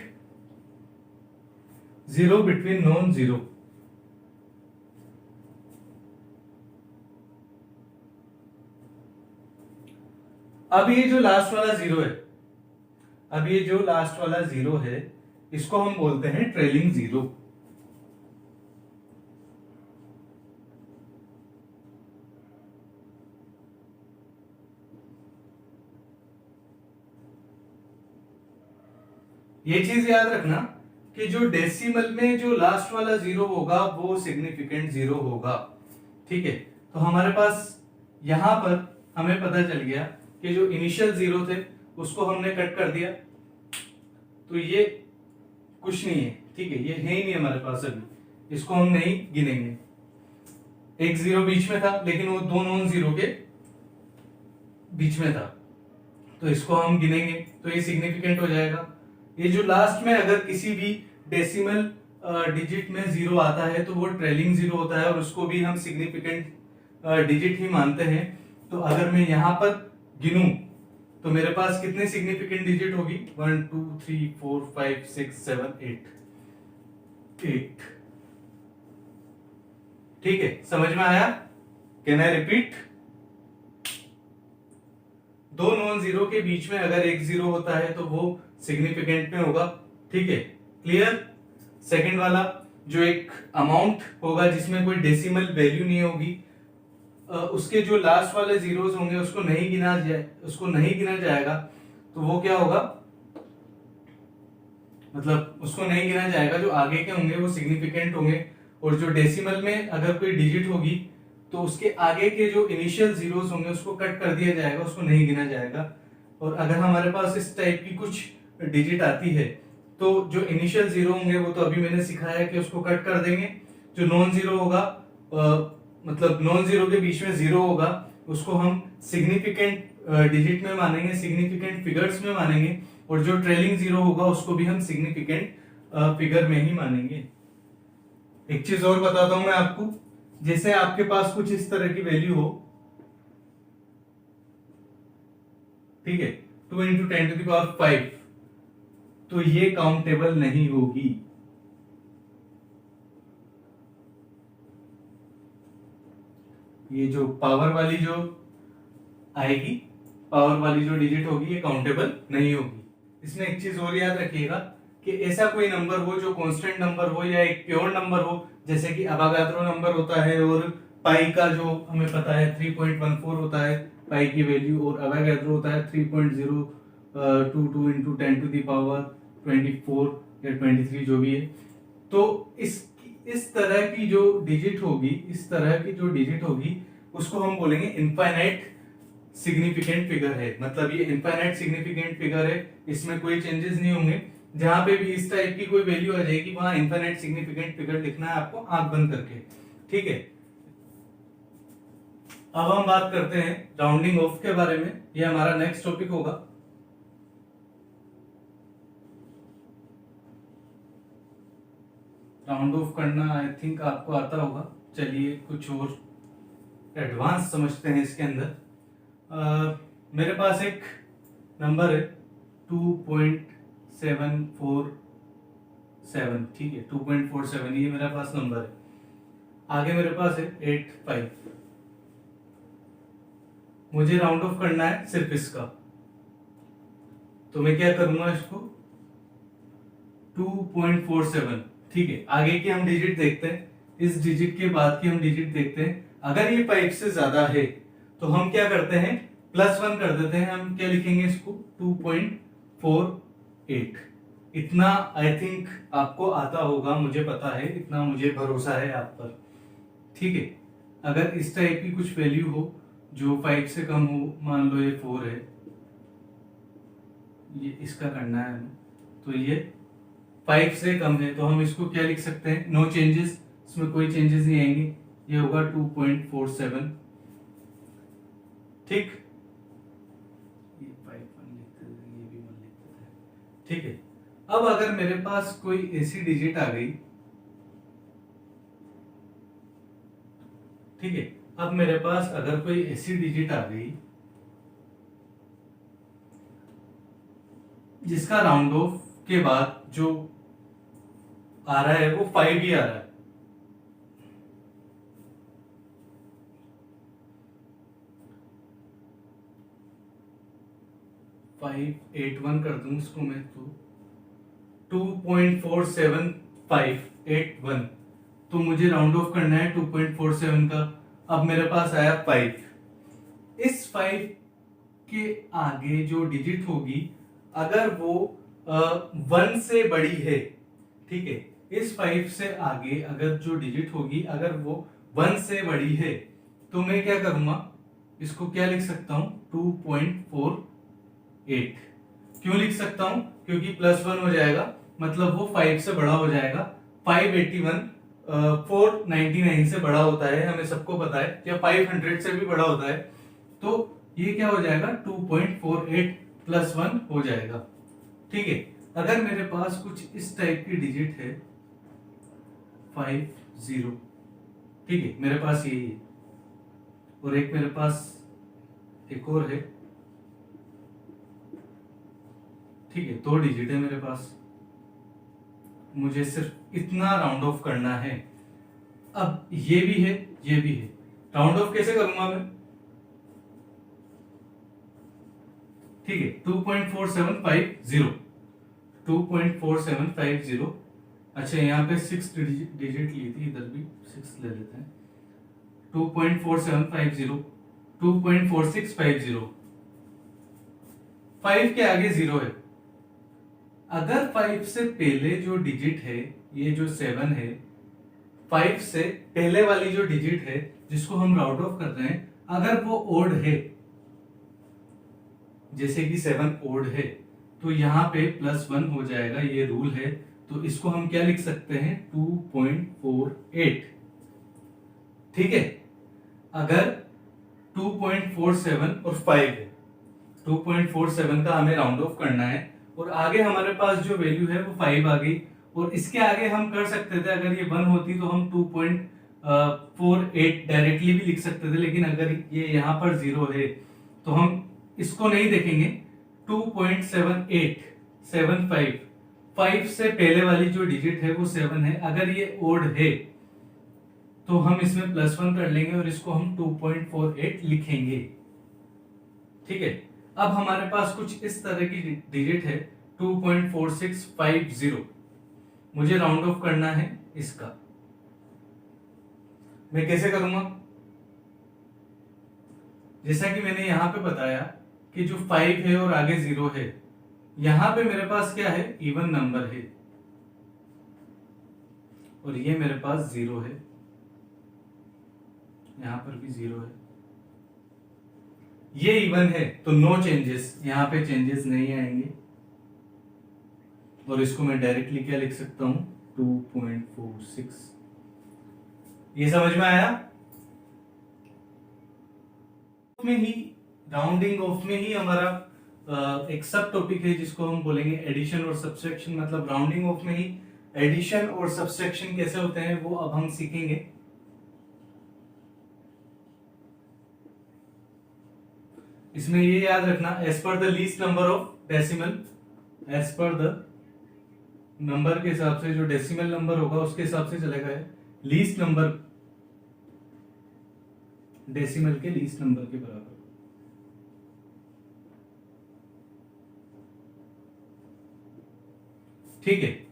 जीरो बिटवीन नॉन जीरो। अब ये जो लास्ट वाला जीरो है, अब ये जो लास्ट वाला जीरो है इसको हम बोलते हैं ट्रेलिंग जीरो। ये चीज याद रखना कि जो डेसिमल में जो लास्ट वाला जीरो होगा वो सिग्निफिकेंट जीरो होगा। ठीक है, तो हमारे पास यहां पर हमें पता चल गया कि जो इनिशियल जीरो थे उसको हमने कट कर दिया, तो ये कुछ नहीं है। ठीक है, ये है ही नहीं हमारे पास अभी, इसको हम नहीं गिनेंगे। एक जीरो बीच में था लेकिन वो दो नॉन जीरो के बीच में था, तो इसको हम गिनेंगे तो ये सिग्निफिकेंट हो जाएगा। ये जो लास्ट में अगर किसी भी डेसिमल डिजिट में जीरो आता है तो वो ट्रेलिंग जीरो होता है और उसको भी हम सिग्निफिकेंट डिजिट ही मानते हैं। तो अगर मैं यहां पर गिनूं तो मेरे पास कितने सिग्निफिकेंट डिजिट होगी? 1 2 3 4 5 6 7 8। ठीक है, समझ में आया? Can I repeat? दो नॉन जीरो के बीच में अगर एक जीरो होता है तो वो सिग्निफिकेंट में होगा। ठीक है, क्लियर? सेकंड वाला जो एक अमाउंट होगा जिसमें कोई डेसिमल वैल्यू नहीं होगी, उसके जो लास्ट वाले जीरोस होंगे उसको नहीं गिना जाएगा, तो वो क्या होगा? मतलब उसको नहीं गिना जाएगा, जो आगे के होंगे वो सिग्निफिकेंट होंगे, और जो डेसिमल में अगर कोई डिजिट होगी तो उसके आगे के जो इनिशियल जीरोस होंगे उसको कट कर दिया जाएगा, उसको नहीं गिना जाएगा। और अगर हमारे पास इस टाइप की कुछ डिजिट आती है तो जो इनिशियल जीरो होंगे वो तो अभी मैंने सिखाया है कि उसको कट कर देंगे। जो नॉन जीरो होगा मतलब नॉन जीरो के बीच में जीरो होगा उसको हम सिग्निफिकेंट डिजिट में मानेंगे, सिग्निफिकेंट फिगर्स में मानेंगे, और जो ट्रेलिंग जीरो होगा उसको भी हम सिग्निफिकेंट फिगर में ही मानेंगे। एक चीज और बताता हूं मैं आपको, जैसे आपके पास कुछ इस तरह की वैल्यू हो, ठीक है, 2 इंटू 10⁵, तो ये काउंटेबल नहीं होगी। ये जो पावर वाली जो आएगी, पावर वाली जो डिजिट होगी ये काउंटेबल नहीं होगी। इसमें एक चीज और याद रखिएगा कि ऐसा कोई नंबर हो जो कांस्टेंट नंबर हो या एक प्योर नंबर हो, जैसे कि अवागाद्रो नंबर होता है और पाई का जो हमें पता है 3.14 होता है पाई की वैल्यू, और अवागाद्रो होता है 3.022 इंटू 10⁻24 या 23 जो भी है। तो इस तरह की जो डिजिट होगी, इस तरह की जो डिजिट होगी उसको हम बोलेंगे इनफाइनाइट सिग्निफिकेंट फिगर है। मतलब ये इनफाइनाइट सिग्निफिकेंट फिगर है, इसमें कोई चेंजेस नहीं होंगे। जहां पे भी इस टाइप की कोई वैल्यू आ जाएगी वहां इनफाइनाइट सिग्निफिकेंट फिगर लिखना है आपको आंख बंद करके, ठीक है। अब हम बात करते हैं राउंडिंग ऑफ के बारे में, ये हमारा नेक्स्ट टॉपिक होगा। राउंड ऑफ करना आई थिंक आपको आता होगा। चलिए कुछ और एडवांस समझते हैं इसके अंदर। मेरे पास एक नंबर है 2.747, ठीक है, 2.47 ये मेरे पास नंबर है। आगे मेरे पास है 85। मुझे राउंड ऑफ करना है सिर्फ इसका, तो मैं क्या करूंगा, इसको 2.47, ठीक है। आगे की हम डिजिट देखते हैं, इस डिजिट के बाद की हम डिजिट देखते हैं। अगर ये 5 से ज्यादा है तो हम क्या करते हैं, +1 कर देते हैं। हम क्या लिखेंगे इसको 2.48। इतना आई थिंक आपको आता होगा, मुझे पता है, इतना मुझे भरोसा है आप पर, ठीक है। अगर इस टाइप की कुछ वैल्यू हो जो 5 से कम हो, मान लो ये 4 है, ये इसका करना है हमें, तो ये 5 से कम है तो हम इसको क्या लिख सकते हैं, नो चेंजेस, इसमें कोई चेंजेस नहीं आएंगे, ये होगा 2.47, ठीक। ये 5 1 लिखते थे, ये भी 1 लिखते थे, ठीक है। अब अगर मेरे पास कोई ऐसी डिजिट आ गई, ठीक है, अब मेरे पास अगर कोई ऐसी डिजिट आ गई जिसका राउंड ऑफ के बाद जो आ रहा है वो 5 ही आ रहा है, 581 कर दूं इसको मैं, तो 2.47581, तो मुझे राउंड ऑफ करना है 2.47 का। अब मेरे पास आया 5। इस 5 के आगे जो डिजिट होगी अगर वो 1 से बड़ी है, ठीक है, इस 5 से आगे अगर जो डिजिट होगी अगर वो 1 से बड़ी है तो मैं क्या करूंगा, इसको क्या लिख सकता हूं, 2.48। क्यों लिख सकता हूं, क्योंकि +1 हो जाएगा, मतलब वो 5 से बड़ा हो जाएगा। 581 499 से बड़ा होता है, हमें सबको पता है, या 500 से भी बड़ा होता है, तो ये क्या हो जाएगा, 2.48 +1 हो जाएगा, ठीक है। अगर मेरे पास कुछ इस टाइप की डिजिट है 50, ठीक है, मेरे पास यही है, और एक मेरे पास एक और है, ठीक है, 2 डिजिट है मेरे पास, मुझे सिर्फ इतना राउंड ऑफ करना है। अब ये भी है, ये भी है, राउंड ऑफ कैसे करूंगा मैं, ठीक है, 2.4750, 2.4750, अच्छा यहाँ पे 6 डिजिट ली थी, इधर भी 6 ले लेते हैं, 2.4750, 2.4650, 5 के आगे 0 है। अगर 5 से पहले जो डिजिट है, ये जो 7 है, 5 से पहले वाली जो डिजिट है जिसको हम राउंड ऑफ कर रहे हैं, अगर वो ओड है, जैसे कि 7 ओड है, तो यहाँ पे +1 हो जाएगा, ये रूल है। तो इसको हम क्या लिख सकते हैं, 2.48। ठीक है। अगर 2.47 और 5 है, 2.47 का हमें राउंड ऑफ करना है, और आगे हमारे पास जो वैल्यू है वो 5 आ गई, और इसके आगे हम कर सकते थे, अगर ये 1 होती तो हम 2.48 डायरेक्टली भी लिख सकते थे, लेकिन अगर ये यहाँ पर 0 है तो हम इसको नहीं देखेंगे। 2.7875, 5 से पहले वाली जो डिजिट है वो 7 है, अगर ये ओड है तो हम इसमें +1 कर लेंगे और इसको हम 2.48 लिखेंगे। ठीक है। अब हमारे पास कुछ इस तरह की डिजिट है 2.4650, मुझे राउंड ऑफ करना है इसका। मैं कैसे करूंगा, जैसा कि मैंने यहां पे बताया कि जो 5 है और आगे 0 है, यहां पे मेरे पास क्या है, इवन नंबर है, और ये मेरे पास 0 है, यहां पर भी 0 है, ये इवन है, तो नो चेंजेस, यहां पे चेंजेस नहीं आएंगे, और इसको मैं डायरेक्टली क्या लिख सकता हूं, 2.46। ये समझ में आया। में ही राउंडिंग ऑफ में ही हमारा एक सब टॉपिक है जिसको हम बोलेंगे एडिशन और सब्सट्रैक्शन। मतलब राउंडिंग ऑफ में ही एडिशन और सब्सट्रैक्शन कैसे होते हैं वो अब हम सीखेंगे। इसमें ये याद रखना, as per the least number of decimal, as per the number के हिसाब से जो डेसिमल नंबर होगा उसके हिसाब से चलेगा, लीस्ट नंबर डेसिमल के लीस्ट नंबर के बराबर। ठीक है।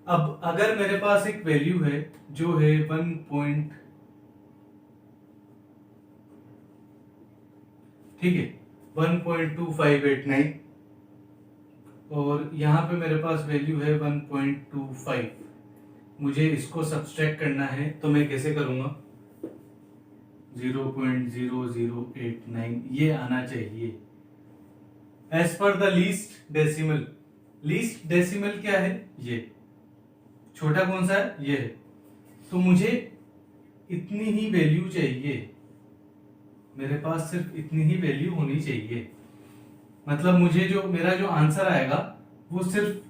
अब अगर मेरे पास एक वैल्यू है जो है 1. ठीक है, 1.2589, और यहां पे मेरे पास वैल्यू है 1.25, मुझे इसको सब्सट्रैक्ट करना है, तो मैं कैसे करूंगा, 0.0089 ये आना चाहिए as per the least decimal. Least decimal क्या है, ये छोटा कौन सा है, ये है, तो मुझे इतनी ही वैल्यू चाहिए, मेरे पास सिर्फ इतनी ही वैल्यू होनी चाहिए। मतलब मुझे जो मेरा जो आंसर आएगा वो सिर्फ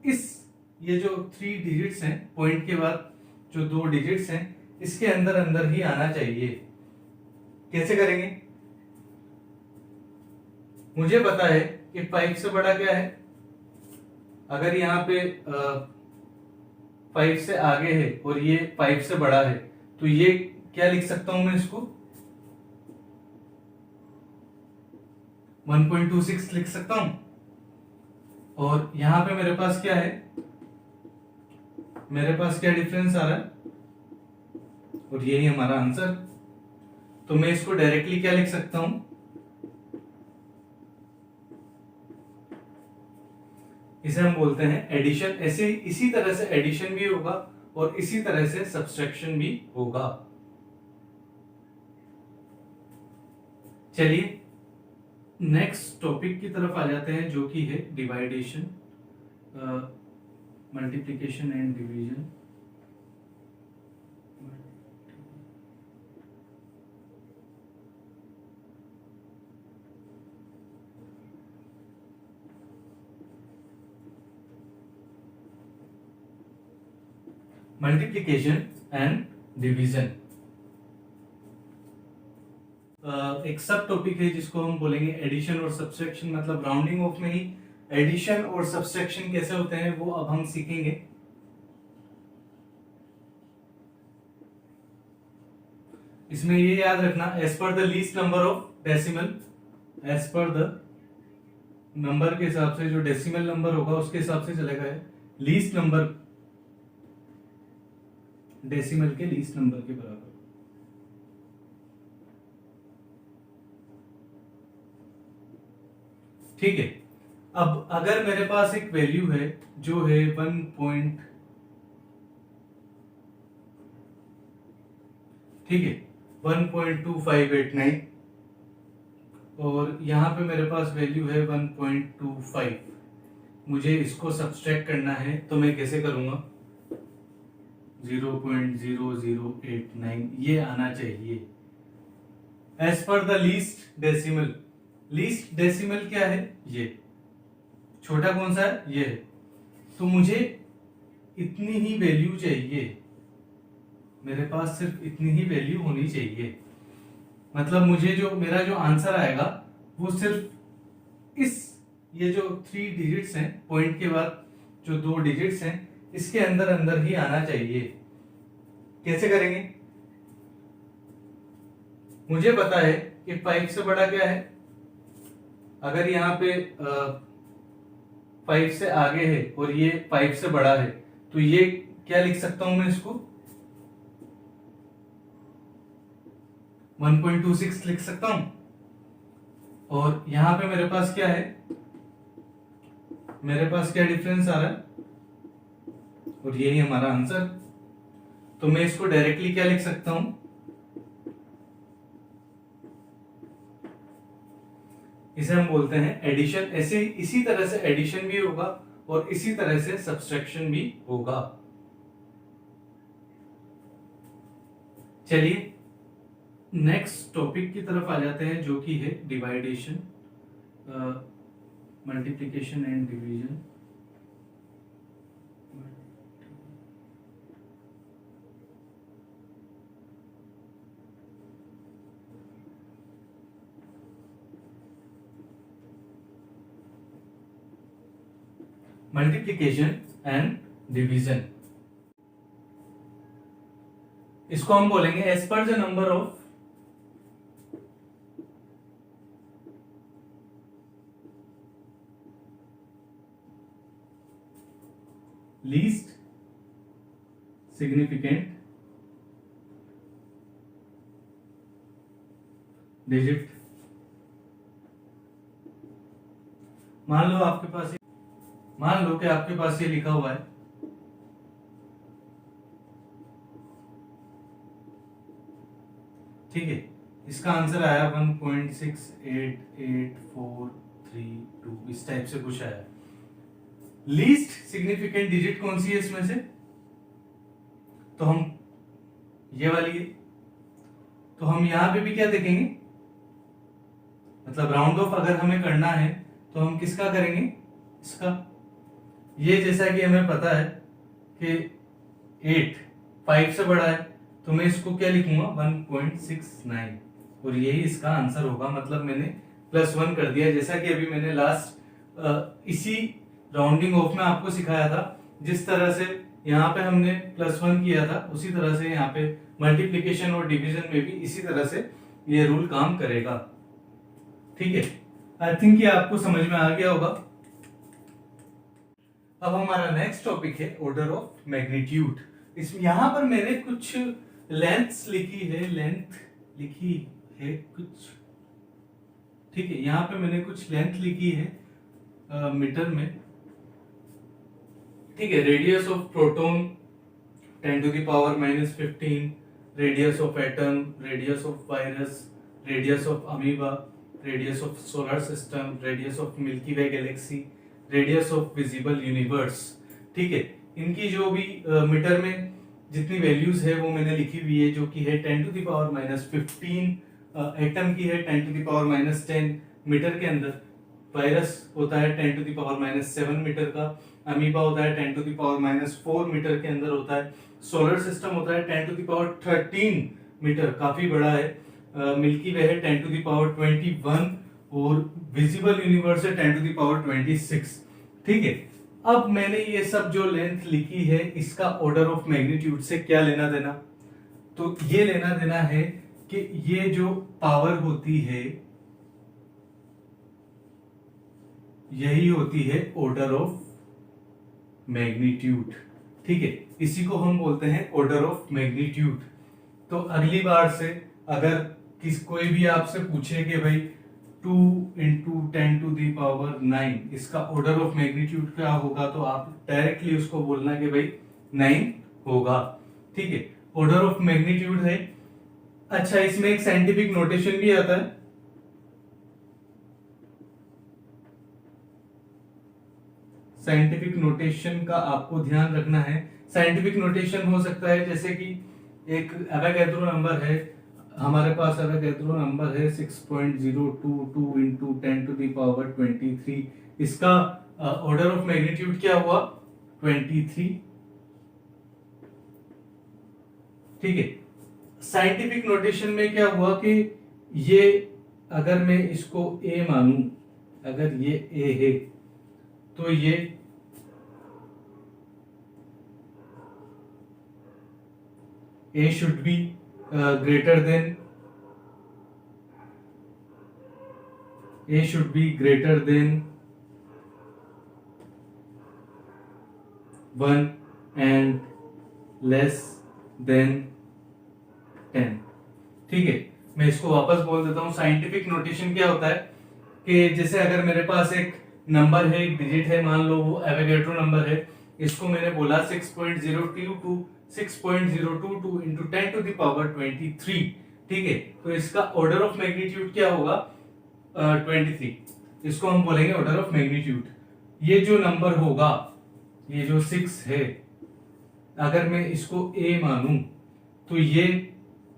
इस, ये जो 3 डिजिट्स हैं, पॉइंट के बाद जो 2 डिजिट्स हैं, इसके अंदर अंदर ही आना चाहिए। कैसे करेंगे, मुझे पता है कि 5 से बड़ा क्या है, अगर यहाँ पे 5 से आगे है और ये 5 से बड़ा है, तो ये क्या लिख सकता हूं मैं इसको, 1.26 लिख सकता हूं। और यहां पे मेरे पास क्या है, मेरे पास क्या डिफरेंस आ रहा है, और यही हमारा आंसर। तो मैं इसको डायरेक्टली क्या लिख सकता हूं, इसे हम बोलते हैं एडिशन। ऐसे इसी तरह से एडिशन भी होगा और इसी तरह से सब्सट्रैक्शन भी होगा। चलिए नेक्स्ट टॉपिक की तरफ आ जाते हैं, जो कि है डिवाइडेशन, multiplication and division. Multiplication and division एक सब टॉपिक है जिसको हम बोलेंगे एडिशन और सब्सट्रैक्शन। मतलब राउंडिंग ऑफ में ही एडिशन और सब्सट्रैक्शन कैसे होते हैं वो अब हम सीखेंगे। इसमें ये याद रखना, as per the least number of decimal, as per the number के हिसाब से जो डेसिमल नंबर होगा उसके हिसाब से चलेगा, लीस्ट नंबर डेसिमल के लीस्ट नंबर के बराबर। ठीक है। अब अगर मेरे पास एक वैल्यू है जो है 1 पॉइंट, ठीक है, 1.2589, और यहाँ पे मेरे पास वैल्यू है 1.25, मुझे इसको सब्सट्रैक्ट करना है तो मैं कैसे करूँगा, 0.0089 ये आना चाहिए as per the least decimal. Least decimal क्या है, ये छोटा कौन सा है, ये है। तो मुझे इतनी ही वैल्यू चाहिए, मेरे पास सिर्फ इतनी ही वैल्यू होनी चाहिए। मतलब मुझे जो मेरा जो आंसर आएगा वो सिर्फ इस, ये जो 3 डिजिट्स हैं, पॉइंट के बाद जो 2 डिजिट्स हैं, इसके अंदर अंदर ही आना चाहिए। कैसे करेंगे, मुझे पता है कि 5 से बड़ा क्या है, अगर यहाँ पे 5 से आगे है और ये 5 से बड़ा है, तो ये क्या लिख सकता हूं मैं इसको, 1.26 लिख सकता हूं। और यहां पे मेरे पास क्या है, मेरे पास क्या डिफरेंस आ रहा है, और यही हमारा आंसर। तो मैं इसको डायरेक्टली क्या लिख सकता हूं, इसे हम बोलते हैं एडिशन। ऐसे इसी तरह से एडिशन भी होगा और इसी तरह से सब्सट्रैक्शन भी होगा। चलिए नेक्स्ट टॉपिक की तरफ आ जाते हैं, जो कि है डिवाइडेशन, multiplication and division. Multiplication and division, इसको हम बोलेंगे as per the number of least significant digit. मान लो आपके पास, मान लो कि आपके पास ये लिखा हुआ है, ठीक है, इसका आंसर आया 1.688432, इस टाइप से कुछ आया। लीस्ट सिग्निफिकेंट डिजिट कौन सी है इसमें से, तो हम ये वाली है। तो हम यहां पे भी क्या देखेंगे, मतलब राउंड ऑफ अगर हमें करना है तो हम किसका करेंगे, इसका। ये जैसा कि हमें पता है कि 8 5 से बड़ा है, तो मैं इसको क्या लिखूंगा, 1.69, और यही इसका आंसर होगा। मतलब मैंने +1 कर दिया, जैसा कि अभी मैंने लास्ट इसी राउंडिंग ऑफ में आपको सिखाया था। जिस तरह से यहाँ पे हमने +1 किया था, उसी तरह से यहाँ पे मल्टीप्लिकेशन और डिवीजन में भी इसी तरह से ये रूल काम करेगा। ठीक है, आई थिंक ये आपको समझ में आ गया होगा। अब हमारा नेक्स्ट टॉपिक है ऑर्डर ऑफ मैग्नीट्यूड। इसमें यहां पर मैंने कुछ लेंथ्स लिखी है, लेंथ लिखी है कुछ, ठीक है, यहां पे मैंने कुछ लेंथ लिखी है मीटर में, ठीक है। Radius of proton 10⁻⁻15, radius of atom, radius of virus, radius of amoeba, radius of solar system, radius of milky way Galaxy, radius of visible universe. ठीक है, इनकी जो भी मीटर में जितनी वैल्यूज है वो मैंने लिखी हुई है, जो कि है 10⁻15, एटम की है 10⁻10 मीटर के अंदर, वायरस होता है 10⁻7 मीटर का, अमीबा होता है 10⁻4 मीटर के अंदर होता है, सोलर सिस्टम होता है 10⁻13 मीटर, काफी बड़ा है, मिल्की वे है 10⁻21, और विजिबल यूनिवर्स है 10⁻26। ठीक है, अब मैंने ये सब जो लेंथ लिखी है, इसका ऑर्डर ऑफ मैग्नीट्यूड से क्या लेना देना, तो ये लेना देना है कि ये जो पावर होती है यही होती है ऑर्डर ऑफ मैग्नीट्यूड। ठीक है, इसी को हम बोलते हैं ऑर्डर ऑफ मैग्नीट्यूड। तो अगली बार से अगर कोई भी आपसे पूछे कि भाई 2 × 10⁹ इसका ऑर्डर ऑफ मैग्नीट्यूड क्या होगा, तो आप डायरेक्टली उसको बोलना कि भाई 9 होगा। ठीक है, ऑर्डर ऑफ मैग्नीट्यूड है। अच्छा, इसमें एक साइंटिफिक नोटेशन भी आता है। साइंटिफिक नोटेशन का आपको ध्यान रखना है। साइंटिफिक नोटेशन हो सकता है जैसे कि एक एवोगैड्रो नंबर है, हमारे पास एवोगैड्रो नंबर है 6.022 × 10⁻23। इसका ऑर्डर ऑफ मैग्नीट्यूड क्या हुआ, 23। ठीक है, साइंटिफिक नोटेशन में क्या हुआ कि ये अगर मैं इसको ए मानूं, अगर ये ए है तो ये a should be greater than one and less than 10। ठीक है, मैं इसको वापस बोल देता हूं। साइंटिफिक नोटेशन क्या होता है कि जैसे अगर मेरे पास एक नंबर है, एक डिजिट है, मान लो वो एवोगैड्रो नंबर है, इसको मैंने बोला 6.022 × 10⁻23। ठीक है, तो इसका ऑर्डर ऑफ मैग्नीट्यूड क्या होगा, 23। इसको हम बोलेंगे ऑर्डर ऑफ मैग्नीट्यूड। ये जो नंबर होगा, ये जो 6 है, अगर मैं इसको ए मानूं तो ये,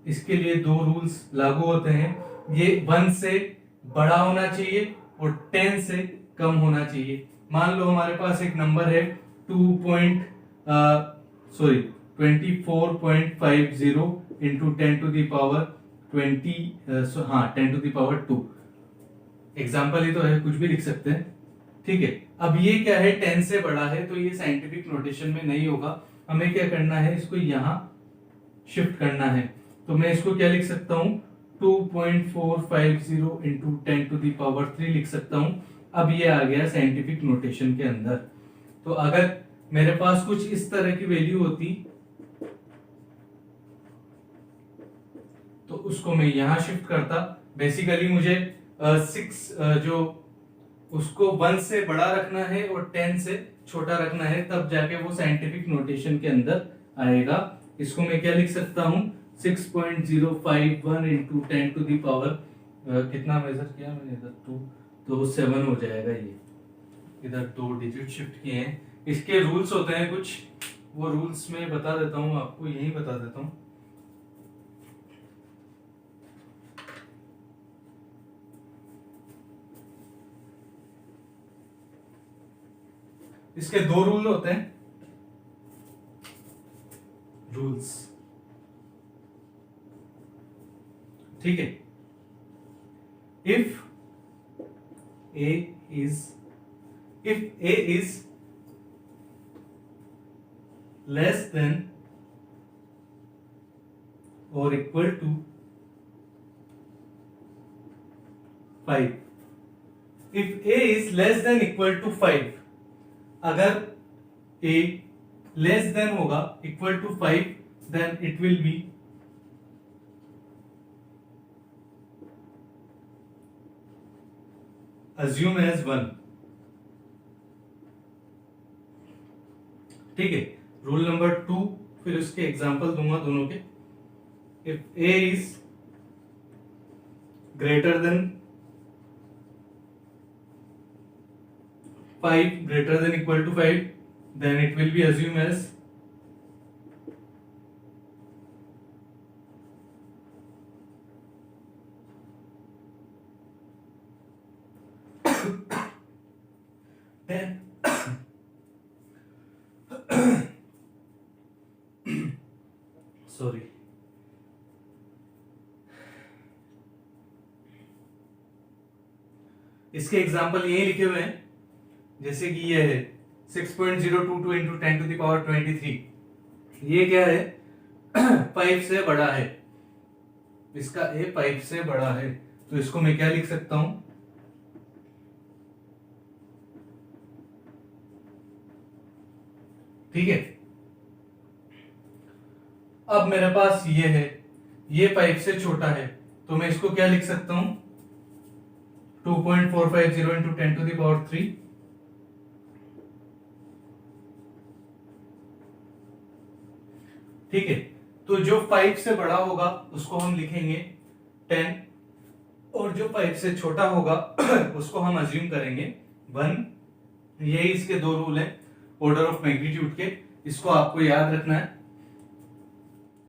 इसके लिए दो रूल्स लागू होते हैं। ये 1 से बड़ा होना चाहिए और 10 से कम होना चाहिए। मान लो हमारे पास एक नंबर है 24.50 × 10⁻2। एग्जाम्पल ही तो है, कुछ भी लिख सकते हैं। ठीक है, अब ये क्या है, 10 से बड़ा है, तो ये साइंटिफिक नोटेशन में नहीं होगा। हमें क्या करना है, इसको यहां शिफ्ट करना है। तो मैं इसको क्या लिख सकता हूं, 2.450 × 10⁻3 लिख सकता हूं। अब ये आ गया साइंटिफिक नोटेशन के अंदर। तो अगर मेरे पास कुछ इस तरह की वैल्यू होती तो उसको मैं यहां शिफ्ट करता। बेसिकली मुझे 6 जो उसको 1 से बड़ा रखना है और 10 से छोटा रखना है, तब जाके वो साइंटिफिक नोटेशन के अंदर आएगा। इसको मैं क्या लिख सकता हूं, 6.051 × 10⁻, कितना मेजर किया मैंने इधर, 2 तो 7 हो जाएगा। ये इधर 2 डिजिट शिफ्ट किए हैं। इसके रूल्स होते हैं कुछ, वो रूल्स मैं बता देता हूं आपको, यही बता देता हूं। इसके 2 रूल होते हैं, रूल्स। ठीक है, if a is less than और equal to 5, if a is less than equal to 5, अगर a लेस देन होगा equal to 5, then it will be assume as 1। ठीक है, रूल नंबर 2, फिर उसके एग्जांपल दूंगा दोनों के। If a is greater than 5, greater than equal to 5, then it will be assumed as then sorry, इसके example यही लिखे हुए हैं। जैसे कि ये है 6.022 × 10⁻23, ये क्या है, 5 से बड़ा है, इसका a 5 से बड़ा है, तो इसको मैं क्या लिख सकता हूं, ठीक है। अब मेरे पास ये है, ये 5 से छोटा है, तो मैं इसको क्या लिख सकता हूं, 2.450 into 10 to the power 3। ठीक है, तो जो 5 से बड़ा होगा उसको हम लिखेंगे 10, और जो 5 से छोटा होगा उसको हम अज्यूम करेंगे 1। यही इसके दो रूल हैं ऑर्डर ऑफ मैग्नीट्यूड के, इसको आपको याद रखना है।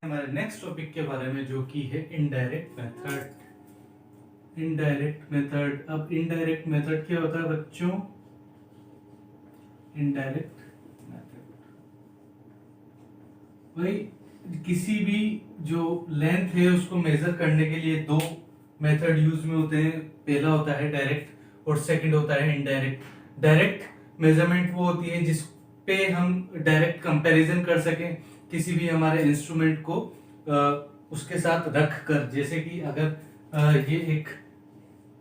हमारे नेक्स्ट टॉपिक के बारे में जो कि है इनडायरेक्ट मेथड। इनडायरेक्ट मेथड, अब इनडायरेक्ट मेथड क्या होता है बच्चों? इनडायरेक्ट मेथड भाई किसी भी जो लेंथ है उसको मेजर करने के लिए दो मेथड यूज में होते हैं। पहला होता है डायरेक्ट और सेकंड होता है इनडायरेक्ट। डायरेक्ट मेजरमेंट वो होती है जिस पे हम डायरेक्ट कंपैरिजन कर सकें किसी भी हमारे इंस्ट्रूमेंट को उसके साथ रख कर। जैसे कि अगर ये एक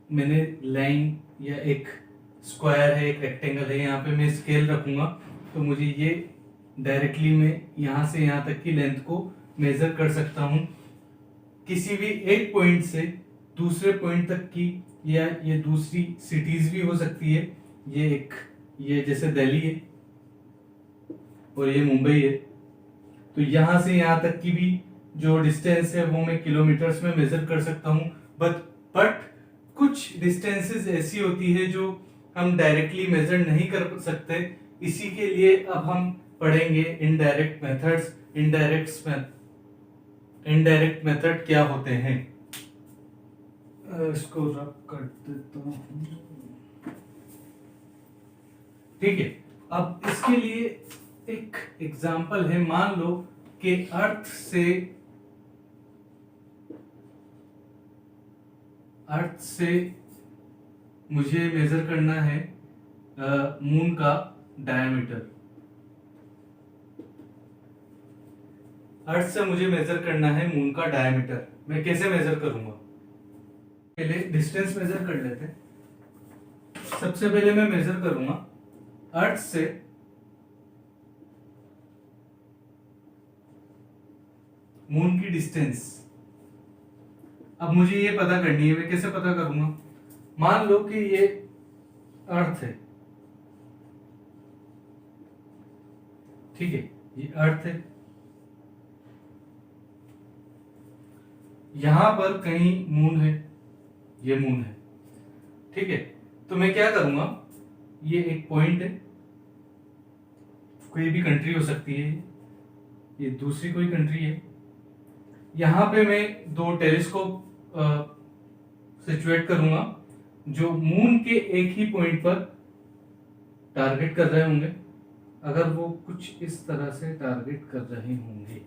मैंने लाइन या एक स्क्वायर है, एक रेक्टेंगल है, यहाँ पे मैं स्केल रखूंगा तो मुझे ये डायरेक्टली मैं यहाँ से यहाँ तक की लेंथ को मेजर कर सकता हूँ। किसी भी एक पॉइंट से दूसरे पॉइंट तक की, या ये दूसरी सिटीज भी हो सकती है। ये जैसे दिल्ली है और ये मुंबई है, तो यहां से यहां तक की भी जो डिस्टेंस है वो मैं किलोमीटर्स में मेजर कर सकता हूं। बट कुछ डिस्टेंसेस ऐसी होती है जो हम डायरेक्टली मेजर नहीं कर सकते। इसी के लिए अब हम पढ़ेंगे इनडायरेक्ट मेथड्स। इनडायरेक्ट मेथड क्या होते हैं, इसको रब कर देता हूं। ठीक है, अब इसके लिए एक एग्जांपल है। मान लो कि अर्थ से मुझे मेजर करना है मून का डायमीटर। अर्थ से मुझे मेजर करना है मून का डायमीटर। मैं कैसे मेजर करूंगा? पहले डिस्टेंस मेजर कर लेते हैं। सबसे पहले मैं मेजर करूंगा अर्थ से मून की डिस्टेंस। अब मुझे ये पता करनी है, मैं कैसे पता करूंगा? मान लो कि ये अर्थ है, ठीक है, ये अर्थ है, यहां पर कहीं मून है, ये मून है, ठीक है। तो मैं क्या करूंगा, ये एक पॉइंट है, कोई भी कंट्री हो सकती है, ये दूसरी कोई कंट्री है। यहां पे मैं दो टेलीस्कोप सिचुएट करूंगा जो मून के एक ही पॉइंट पर टारगेट कर रहे होंगे। अगर वो कुछ इस तरह से टारगेट कर रहे होंगे,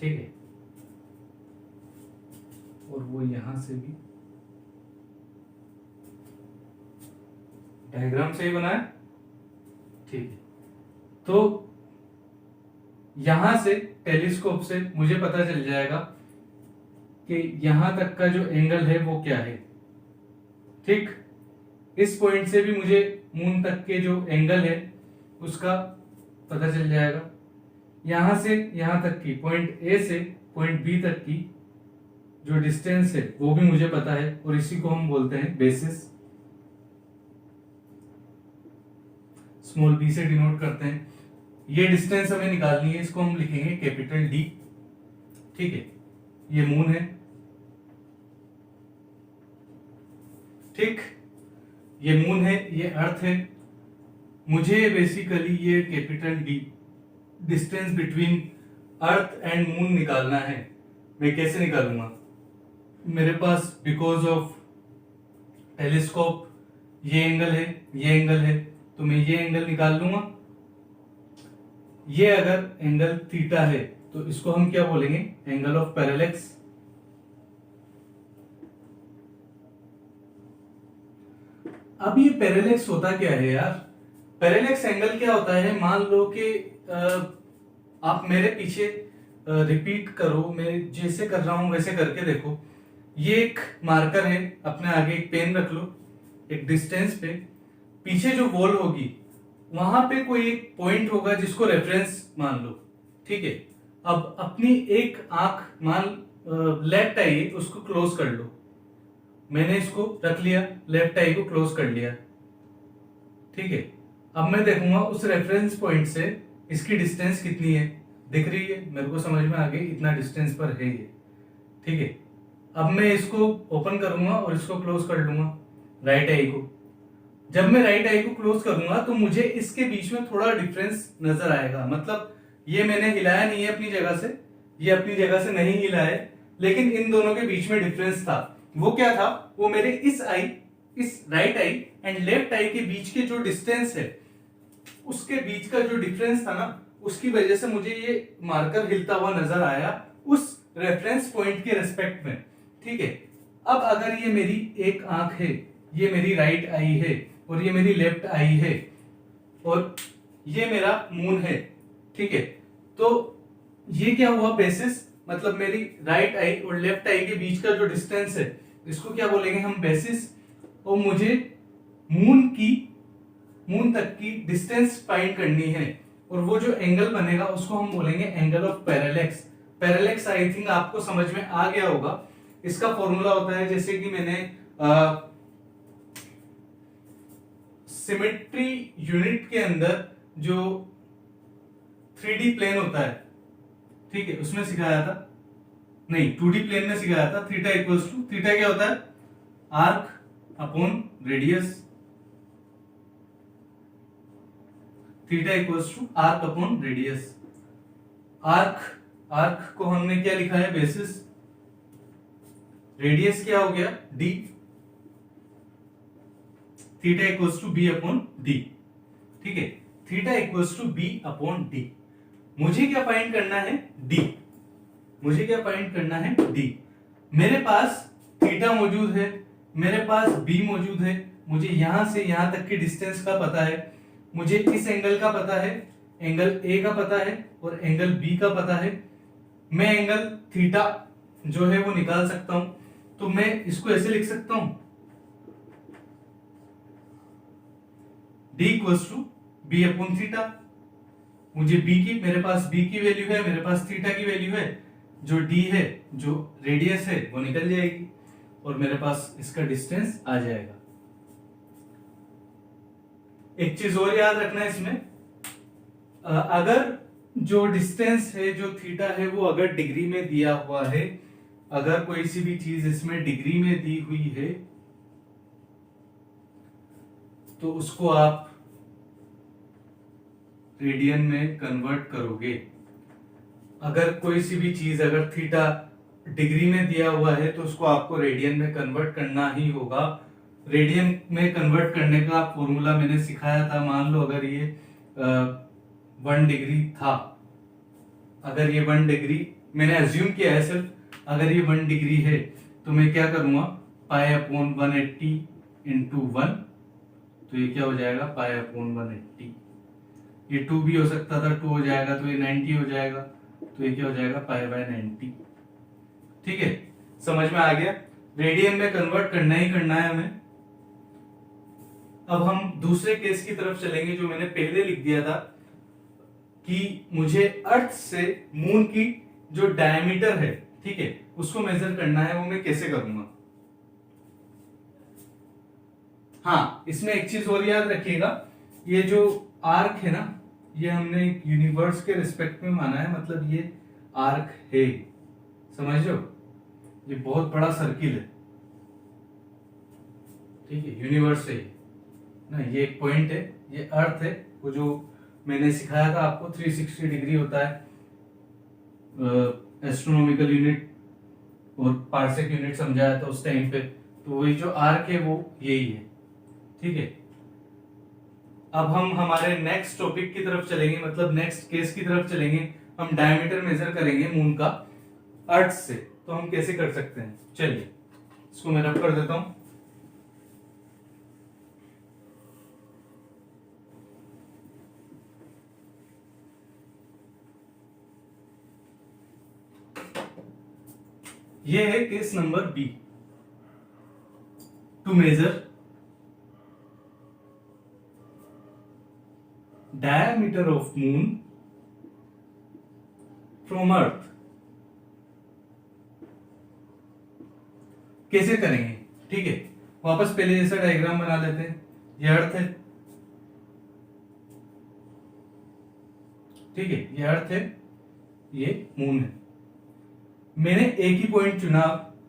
ठीक है, और वो यहां से भी डायग्राम सही बना है, ठीक है। तो यहां से टेलीस्कोप से मुझे पता चल जाएगा कि यहां तक का जो एंगल है वो क्या है, ठीक। इस पॉइंट से भी मुझे मून तक के जो एंगल है उसका पता चल जाएगा। यहां से यहां तक की, पॉइंट ए से पॉइंट बी तक की जो डिस्टेंस है वो भी मुझे पता है, और इसी को हम बोलते हैं बेसिस। स्मॉल बी से डिनोट करते हैं। ये डिस्टेंस हमें निकालनी है, इसको हम लिखेंगे कैपिटल डी, ठीक है। ये मून है, ठीक, ये मून है, ये अर्थ है। मुझे बेसिकली ये capital D, distance between earth and moon निकालना है। मैं कैसे निकालूंगा? मेरे पास बिकॉज ऑफ टेलीस्कोप ये एंगल है, ये एंगल है, तो मैं ये एंगल निकाल लूंगा। ये अगर एंगल थीटा है तो इसको हम क्या बोलेंगे? Angle of parallax. अब ये पैरेलैक्स होता क्या है यार? पैरेलैक्स एंगल क्या होता है? मान लो कि आप मेरे पीछे रिपीट करो, मैं जैसे कर रहा हूं वैसे करके देखो। ये एक मार्कर है, अपने आगे एक पेन रख लो, एक डिस्टेंस पे। पीछे जो वॉल होगी वहां पे कोई एक पॉइंट होगा जिसको रेफरेंस मान लो, ठीक है। अब अपनी एक आंख मान लेफ्ट आई है, उसको क्लोज कर लो, मैंने इसको रख लिया, लेफ्ट आई को क्लोज कर लिया, ठीक है। अब मैं देखूंगा उस रेफरेंस पॉइंट से इसकी डिस्टेंस कितनी है, दिख रही है मेरे को, समझ में आ गई इतना डिस्टेंस पर है ये, ठीक है। अब मैं इसको ओपन करूंगा और इसको क्लोज कर लूंगा, राइट आई को। जब मैं राइट आई को क्लोज करूंगा तो मुझे इसके बीच में थोड़ा डिफरेंस नजर आएगा, मतलब ये मैंने हिलाया नहीं है अपनी जगह से, ये अपनी जगह से नहीं हिला है, लेकिन इन दोनों के बीच में डिफरेंस था। वो क्या था, वो मेरे इस आई, इस राइट आई एंड लेफ्ट आई के बीच के जो डिस्टेंस है, उसके बीच का जो डिफरेंस था ना, उसकी वजह से मुझे ये मार्कर हिलता हुआ नजर आया उस रेफरेंस पॉइंट के रेस्पेक्ट में, ठीक है। अब अगर ये मेरी एक आंख है, ये मेरी राइट आई है और ये मेरी लेफ्ट आई है और ये मेरा मून है, ठीक है, तो ये क्या हुआ बेसिस, मतलब मेरी राइट आई और लेफ्ट आई के बीच का जो डिस्टेंस है, इसको क्या बोलेंगे हम, बेसिस। और मुझे मून तक की डिस्टेंस फाइंड करनी है और वो जो एंगल बनेगा उसको हम बोलेंगे angle of parallax. Parallax I think आपको समझ में आ गया होगा। इसका फॉर्मूला होता है, जैसे कि मैंने सिमेट्री यूनिट के अंदर जो 3D प्लेन होता है, ठीक है, उसमें सिखाया था, नहीं 2D प्लेन में सिखाया था। थीटा इक्वल्स टू, थीटा क्या होता है, arc upon radius, theta equals to arc upon radius. Arc को हमने क्या लिखा है, बेसिस, रेडियस क्या हो गया, D, theta equals to B upon D, ठीक है, theta equals to B upon D. मुझे क्या फाइंड करना है, डी, मुझे क्या फाइंड करना है, डी। मेरे पास थीटा मौजूद है, मेरे पास बी मौजूद है, मुझे यहां से यहां तक की डिस्टेंस का पता है, मुझे इस एंगल का पता है, एंगल ए का पता है और एंगल बी का पता है। मैं एंगल थीटा जो है वो निकाल सकता हूं, तो मैं इसको ऐसे लिख सकता हूं, d equals to B upon theta. मुझे बी की, मेरे पास बी की वैल्यू है, मेरे पास थीटा की वैल्यू है, जो डी है, जो रेडियस है, वो निकल जाएगी और मेरे पास इसका डिस्टेंस आ जाएगा। एक चीज और याद रखना है इसमें, अगर जो डिस्टेंस है, जो थीटा है, वो अगर डिग्री में दिया हुआ है, अगर कोई सी भी चीज इसमें डिग्री में दी हुई है, तो उसको आप रेडियन में कन्वर्ट करोगे। अगर कोई सी भी चीज, अगर थीटा डिग्री में दिया हुआ है, तो उसको आपको रेडियन में कन्वर्ट करना ही होगा। रेडियन में कन्वर्ट करने का फॉर्मूला मैंने सिखाया था। मान लो अगर ये 1 डिग्री था, अगर ये 1 डिग्री मैंने अज्यूम किया है सिर्फ, अगर ये 1 डिग्री है तो मैं क्या करूंगा, पाई अपॉन 180 इंटू 1, तो ये क्या हो जाएगा, पाई अपॉन 180। ये 2 भी हो सकता था, 2 हो जाएगा तो ये 90 हो जाएगा, तो ये क्या हो जाएगा, पाई बाय 90। ठीक है, समझ में आ गया। रेडियन में कन्वर्ट करना ही करना है हमें। अब हम दूसरे केस की तरफ चलेंगे, जो मैंने पहले लिख दिया था कि मुझे अर्थ से मून की जो डायमीटर है, ठीक है, उसको मेजर करना है। वो मैं कैसे करूंगा? हाँ, इसमें एक चीज और याद रखिएगा, ये जो आर्क है ना, ये हमने यूनिवर्स के रिस्पेक्ट में माना है, मतलब ये आर्क है, समझ लो, ये बहुत बड़ा सर्किल है, ठीक है, यूनिवर्स है ना, ये एक पॉइंट है, ये अर्थ है, वो जो मैंने सिखाया था आपको 360 डिग्री होता है एस्ट्रोनॉमिकल यूनिट और पार्सेक यूनिट समझाया था उस टाइम पे। तो वही जो आर्क है वो यही है, ठीक है। अब हम हमारे नेक्स्ट टॉपिक की तरफ चलेंगे, मतलब नेक्स्ट केस की तरफ चलेंगे। हम डायमीटर मेजर करेंगे मून का अर्थ से। तो हम कैसे कर सकते हैं, चलिए इसको मैं रब कर देता हूं। ये है case number B, to measure diameter of moon from earth। कैसे करेंगे? ठीक है, वापस पहले जैसा डायग्राम बना लेते हैं। ये अर्थ है, ठीक है, ये अर्थ है, ये मून है। मैंने एक ही पॉइंट चुना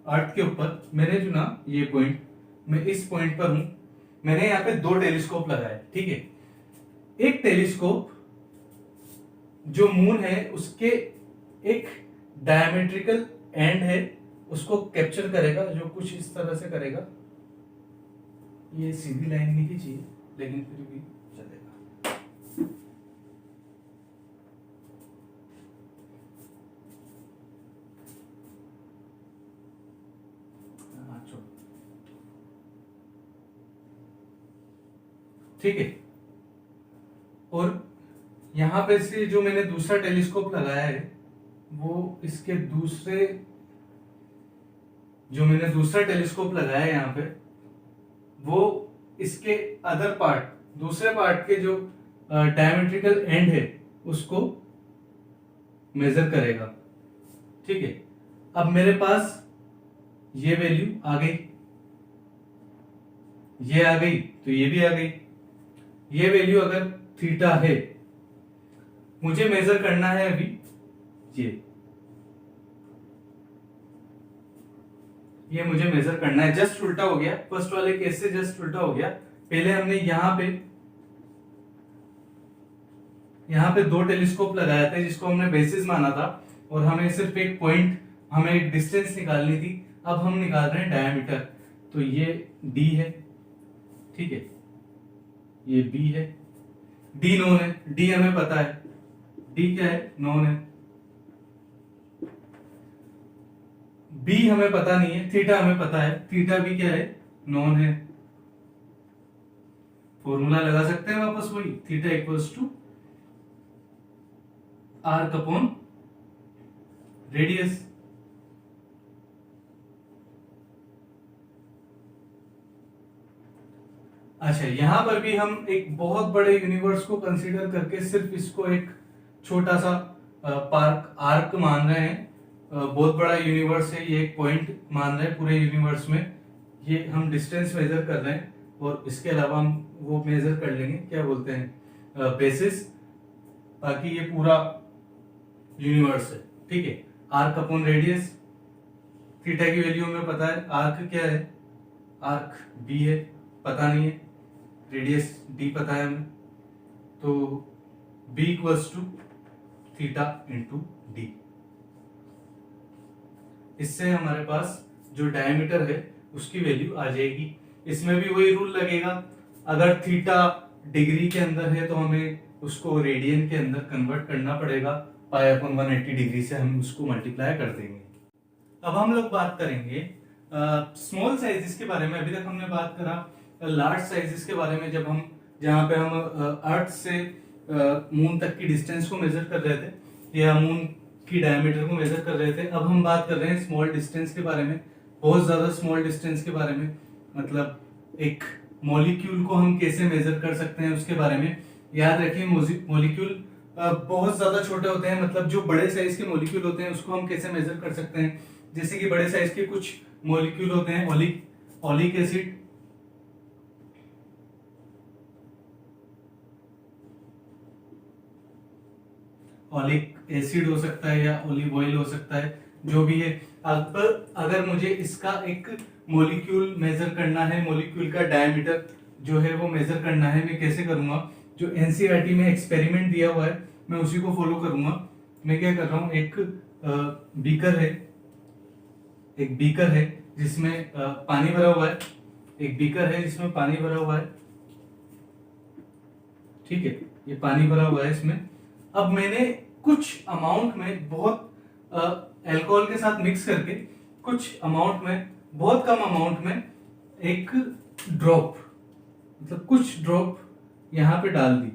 अर्थ के ऊपर, मैंने चुना ये पॉइंट, मैं इस पॉइंट पर हूं। मैंने यहाँ पे 2 टेलीस्कोप लगाए, ठीक है। एक टेलीस्कोप जो मून है उसके एक डायमेट्रिकल एंड है, उसको कैप्चर करेगा, जो कुछ इस तरह से करेगा। ये सीधी लाइन नहीं खींची लेकिन फिर भी चलेगा। ठीक है, और यहां पे से जो मैंने दूसरा टेलीस्कोप लगाया है वो इसके दूसरे, जो मैंने दूसरा टेलीस्कोप लगाया है यहाँ पे, वो इसके अदर पार्ट, दूसरे पार्ट के जो डायमेट्रिकल एंड है उसको मेजर करेगा, ठीक है। अब मेरे पास ये वैल्यू आ गई, ये आ गई, तो ये भी आ गई। ये वैल्यू अगर थीटा है, मुझे मेजर करना है अभी ये मुझे मेजर करना है। जस्ट उल्टा हो गया, फर्स्ट वाले केस से जस्ट उल्टा हो गया। पहले हमने यहां पे 2 टेलीस्कोप लगाया था जिसको हमने बेसिस माना था, और हमें सिर्फ एक पॉइंट, हमें एक डिस्टेंस निकालनी थी। अब हम निकाल रहे हैं डायमीटर, तो ये d है, ठीक है, ये b है, d नोन है, d हमें पता है, d क्या है, नोन है। b हमें पता नहीं है, थीटा हमें पता है, थीटा भी क्या है, नोन है। फॉर्मूला लगा सकते हैं वापस वही, theta equals to arc upon radius. अच्छा, यहां पर भी हम एक बहुत बड़े यूनिवर्स को कंसीडर करके सिर्फ इसको एक छोटा सा पार्क आर्क मान रहे हैं। बहुत बड़ा यूनिवर्स है, ये एक पॉइंट मान रहे हैं पूरे यूनिवर्स में। ये हम डिस्टेंस मेजर कर रहे हैं, और इसके अलावा हम वो मेजर कर लेंगे, क्या बोलते हैं, बेसिस, ताकि ये पूरा यूनिवर्स है, ठीक है। आर्क अपॉन रेडियस, थीटा की वैल्यू हमें पता है, आर्क क्या है, आर्क b है, पता नहीं है, रेडियस d पता है हमें, तो b equals to theta into D. इससे हमारे पास जो डायमीटर है उसकी वैल्यू आ जाएगी। इसमें भी वही रूल लगेगा, अगर थीटा डिग्री के अंदर है तो हमें उसको रेडियन के अंदर कन्वर्ट करना पड़ेगा, पाई अपॉन 180 डिग्री से हम उसको मल्टीप्लाई कर देंगे। अब हम लोग बात करेंगे स्मॉल साइजेस के बारे में। अभी तक हमने बात करा लार्ज साइजेस के बारे में, जहां पे हम अर्थ से मून तक की डिस्टेंस को मेजर कर रहे थे या मून की डायमीटर को मेजर कर रहे थे। अब हम बात कर रहे हैं स्मॉल डिस्टेंस के बारे में, बहुत ज्यादा स्मॉल डिस्टेंस के बारे में, मतलब एक मॉलिक्यूल को हम कैसे मेजर कर सकते हैं उसके बारे में। याद रखिए, मॉलिक्यूल बहुत ज्यादा छोटे होते हैं, मतलब जो बड़े साइज के मॉलिक्यूल होते हैं उसको हम कैसे मेजर कर सकते हैं। जैसे कि बड़े साइज के कुछ मॉलिक्यूल होते हैं, ओलिक एसिड, ओलिक एसिड हो सकता है या ओलिव ऑयल हो सकता है, जो भी है। अब अगर मुझे इसका एक मॉलिक्यूल मेजर करना है, मॉलिक्यूल का डायमीटर जो है वो मेजर करना है, मैं कैसे करूंगा? जो एनसीईआरटी में एक्सपेरिमेंट दिया हुआ है मैं उसी को फॉलो करूंगा। मैं क्या कर रहा हूं, एक बीकर है जिसमें पानी भरा हुआ है, एक बीकर है जिसमें पानी भरा हुआ है, ठीक है, ये पानी भरा हुआ है इसमें। अब मैंने कुछ अमाउंट में, बहुत अल्कोहल के साथ मिक्स करके, कुछ अमाउंट में, बहुत कम अमाउंट में एक ड्रॉप, मतलब कुछ ड्रॉप यहां पे डाल दी,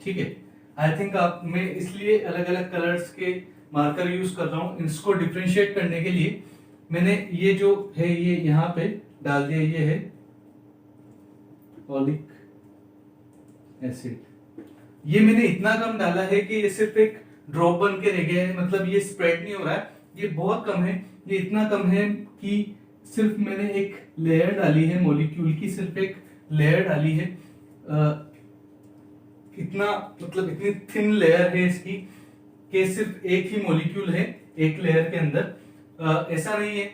ठीक है। आई थिंक मैं इसलिए अलग अलग कलर्स के मार्कर यूज कर रहा हूं, इसको डिफरेंशिएट करने के लिए। मैंने ये जो है ये यहां पे डाल दिया, ये है ओलिक एसिड। ये मैंने इतना कम डाला है कि ये सिर्फ एक ड्रॉप बन के रह गया है, मतलब ये स्प्रेड नहीं हो रहा है, ये बहुत कम है, ये इतना कम है कि सिर्फ मैंने एक लेयर डाली है मॉलिक्यूल की, सिर्फ एक लेयर डाली है, इतना मतलब इतनी थिन लेयर है इसकी कि सिर्फ एक ही मॉलिक्यूल है एक लेयर के अंदर। ऐसा नहीं है,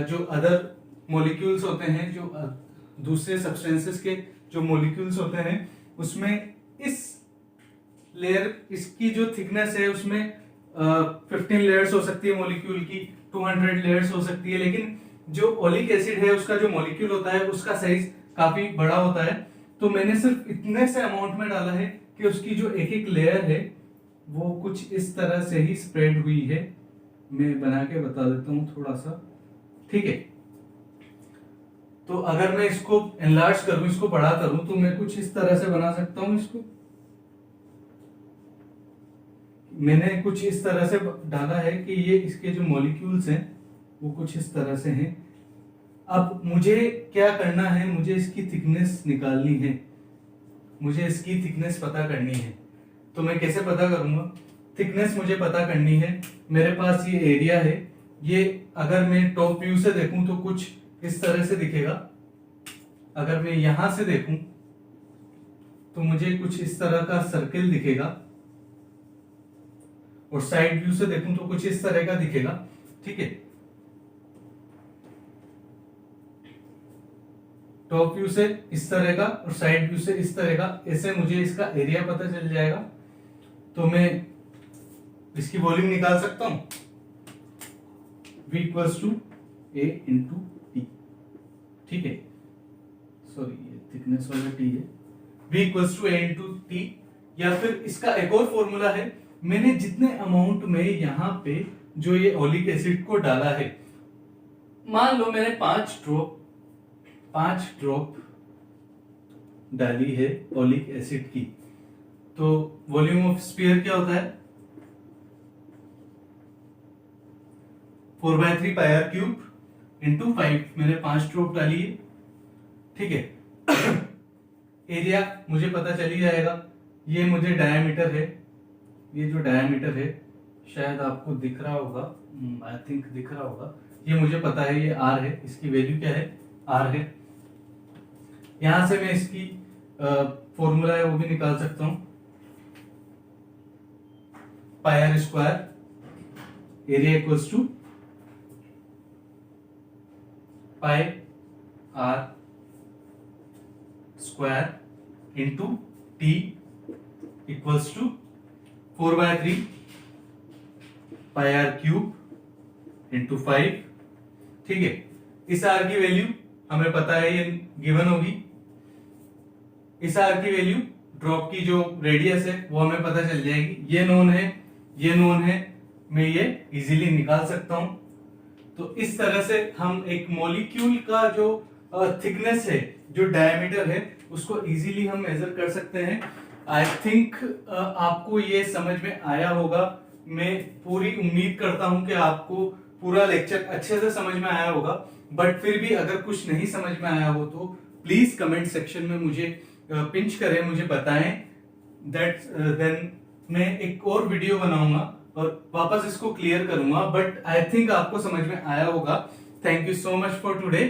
जो अदर मॉलिक्यूल्स होते हैं, जो दूसरे सब्सटेंसेस के जो मॉलिक्यूल्स होते हैं, उसमें इस लेयर, इसकी जो थिकनेस है उसमें 15 लेयर्स हो सकती है मॉलिक्यूल की, 200 लेयर्स हो सकती है, लेकिन जो ओलिक एसिड है उसका जो मॉलिक्यूल होता है उसका साइज काफी बड़ा होता है। तो मैंने सिर्फ इतने से अमाउंट में डाला है कि उसकी जो एक एक लेयर है वो कुछ इस तरह से ही स्प्रेड हुई है। मैं बना के बता देता हूं थोड़ा सा, ठीक है। तो अगर मैं इसको एनलार्ज करूं, इसको बड़ा करूं, तो मैं कुछ इस तरह से बना सकता हूं इसको। मैंने कुछ इस तरह से डाला है कि ये इसके जो मॉलिक्यूल्स हैं वो कुछ इस तरह से हैं। अब मुझे क्या करना है, मुझे इसकी थिकनेस निकालनी है, मुझे इसकी थिकनेस पता करनी है। तो मैं कैसे पता करूंगा? थिकनेस मुझे पता करनी है। मेरे पास ये एरिया है, ये अगर मैं टॉप व्यू से देखूं तो कुछ इस तरह से दिखेगा। अगर मैं यहां से देखूं तो मुझे कुछ इस तरह का सर्किल दिखेगा, और साइड व्यू से देखूं तो कुछ इस तरह का दिखेगा, ठीक है। टॉप व्यू से इस तरह का और साइड व्यू से इस तरह का, ऐसे मुझे इसका एरिया पता चल जाएगा। तो मैं इसकी वॉल्यूम निकाल सकता हूं, V equals to A into T, ठीक है। सॉरी, ये थिकनेस वाला T है। V equals to A into T, या फिर इसका एक और फॉर्मूला है। मैंने जितने अमाउंट में यहां पे जो ये ओलिक एसिड को डाला है, मान लो मैंने 5 ड्रॉप डाली है ओलिक एसिड की, तो वॉल्यूम ऑफ स्फीयर क्या होता है? 4/3 पाई आर क्यूब इंटू 5। मैंने 5 ड्रॉप डाली है, ठीक है। एरिया मुझे पता चल ही जाएगा। ये मुझे डायमीटर है, ये जो डायमीटर है शायद आपको दिख रहा होगा, आई थिंक दिख रहा होगा। ये मुझे पता है, ये R है, इसकी वैल्यू क्या है? R है। यहां से मैं इसकी फॉर्मूला है वो भी निकाल सकता हूं, pi r square area equals to pi r square into t equals to 4/3 pi r cube into 5, ठीक है। इस आर की वैल्यू हमें पता है, ये गिवन होगी। इस आर की वैल्यू, ड्रॉप की जो रेडियस है वो हमें पता चल जाएगी। ये नोन है, ये नोन है, मैं ये इजीली निकाल सकता हूं। तो इस तरह से हम एक मॉलिक्यूल का जो थिकनेस है, जो डायमीटर है, उसको इजीली हम मेजर कर सकते हैं। आई थिंक आपको ये समझ में आया होगा। मैं पूरी उम्मीद करता हूं कि आपको पूरा लेक्चर अच्छे से समझ में आया होगा। बट फिर भी अगर कुछ नहीं समझ में आया हो तो प्लीज कमेंट सेक्शन में मुझे पिंच करें, मुझे बताएं। देन मैं एक और वीडियो बनाऊंगा और वापस इसको क्लियर करूंगा। बट आई थिंक आपको समझ में आया होगा। Thank you so much for today.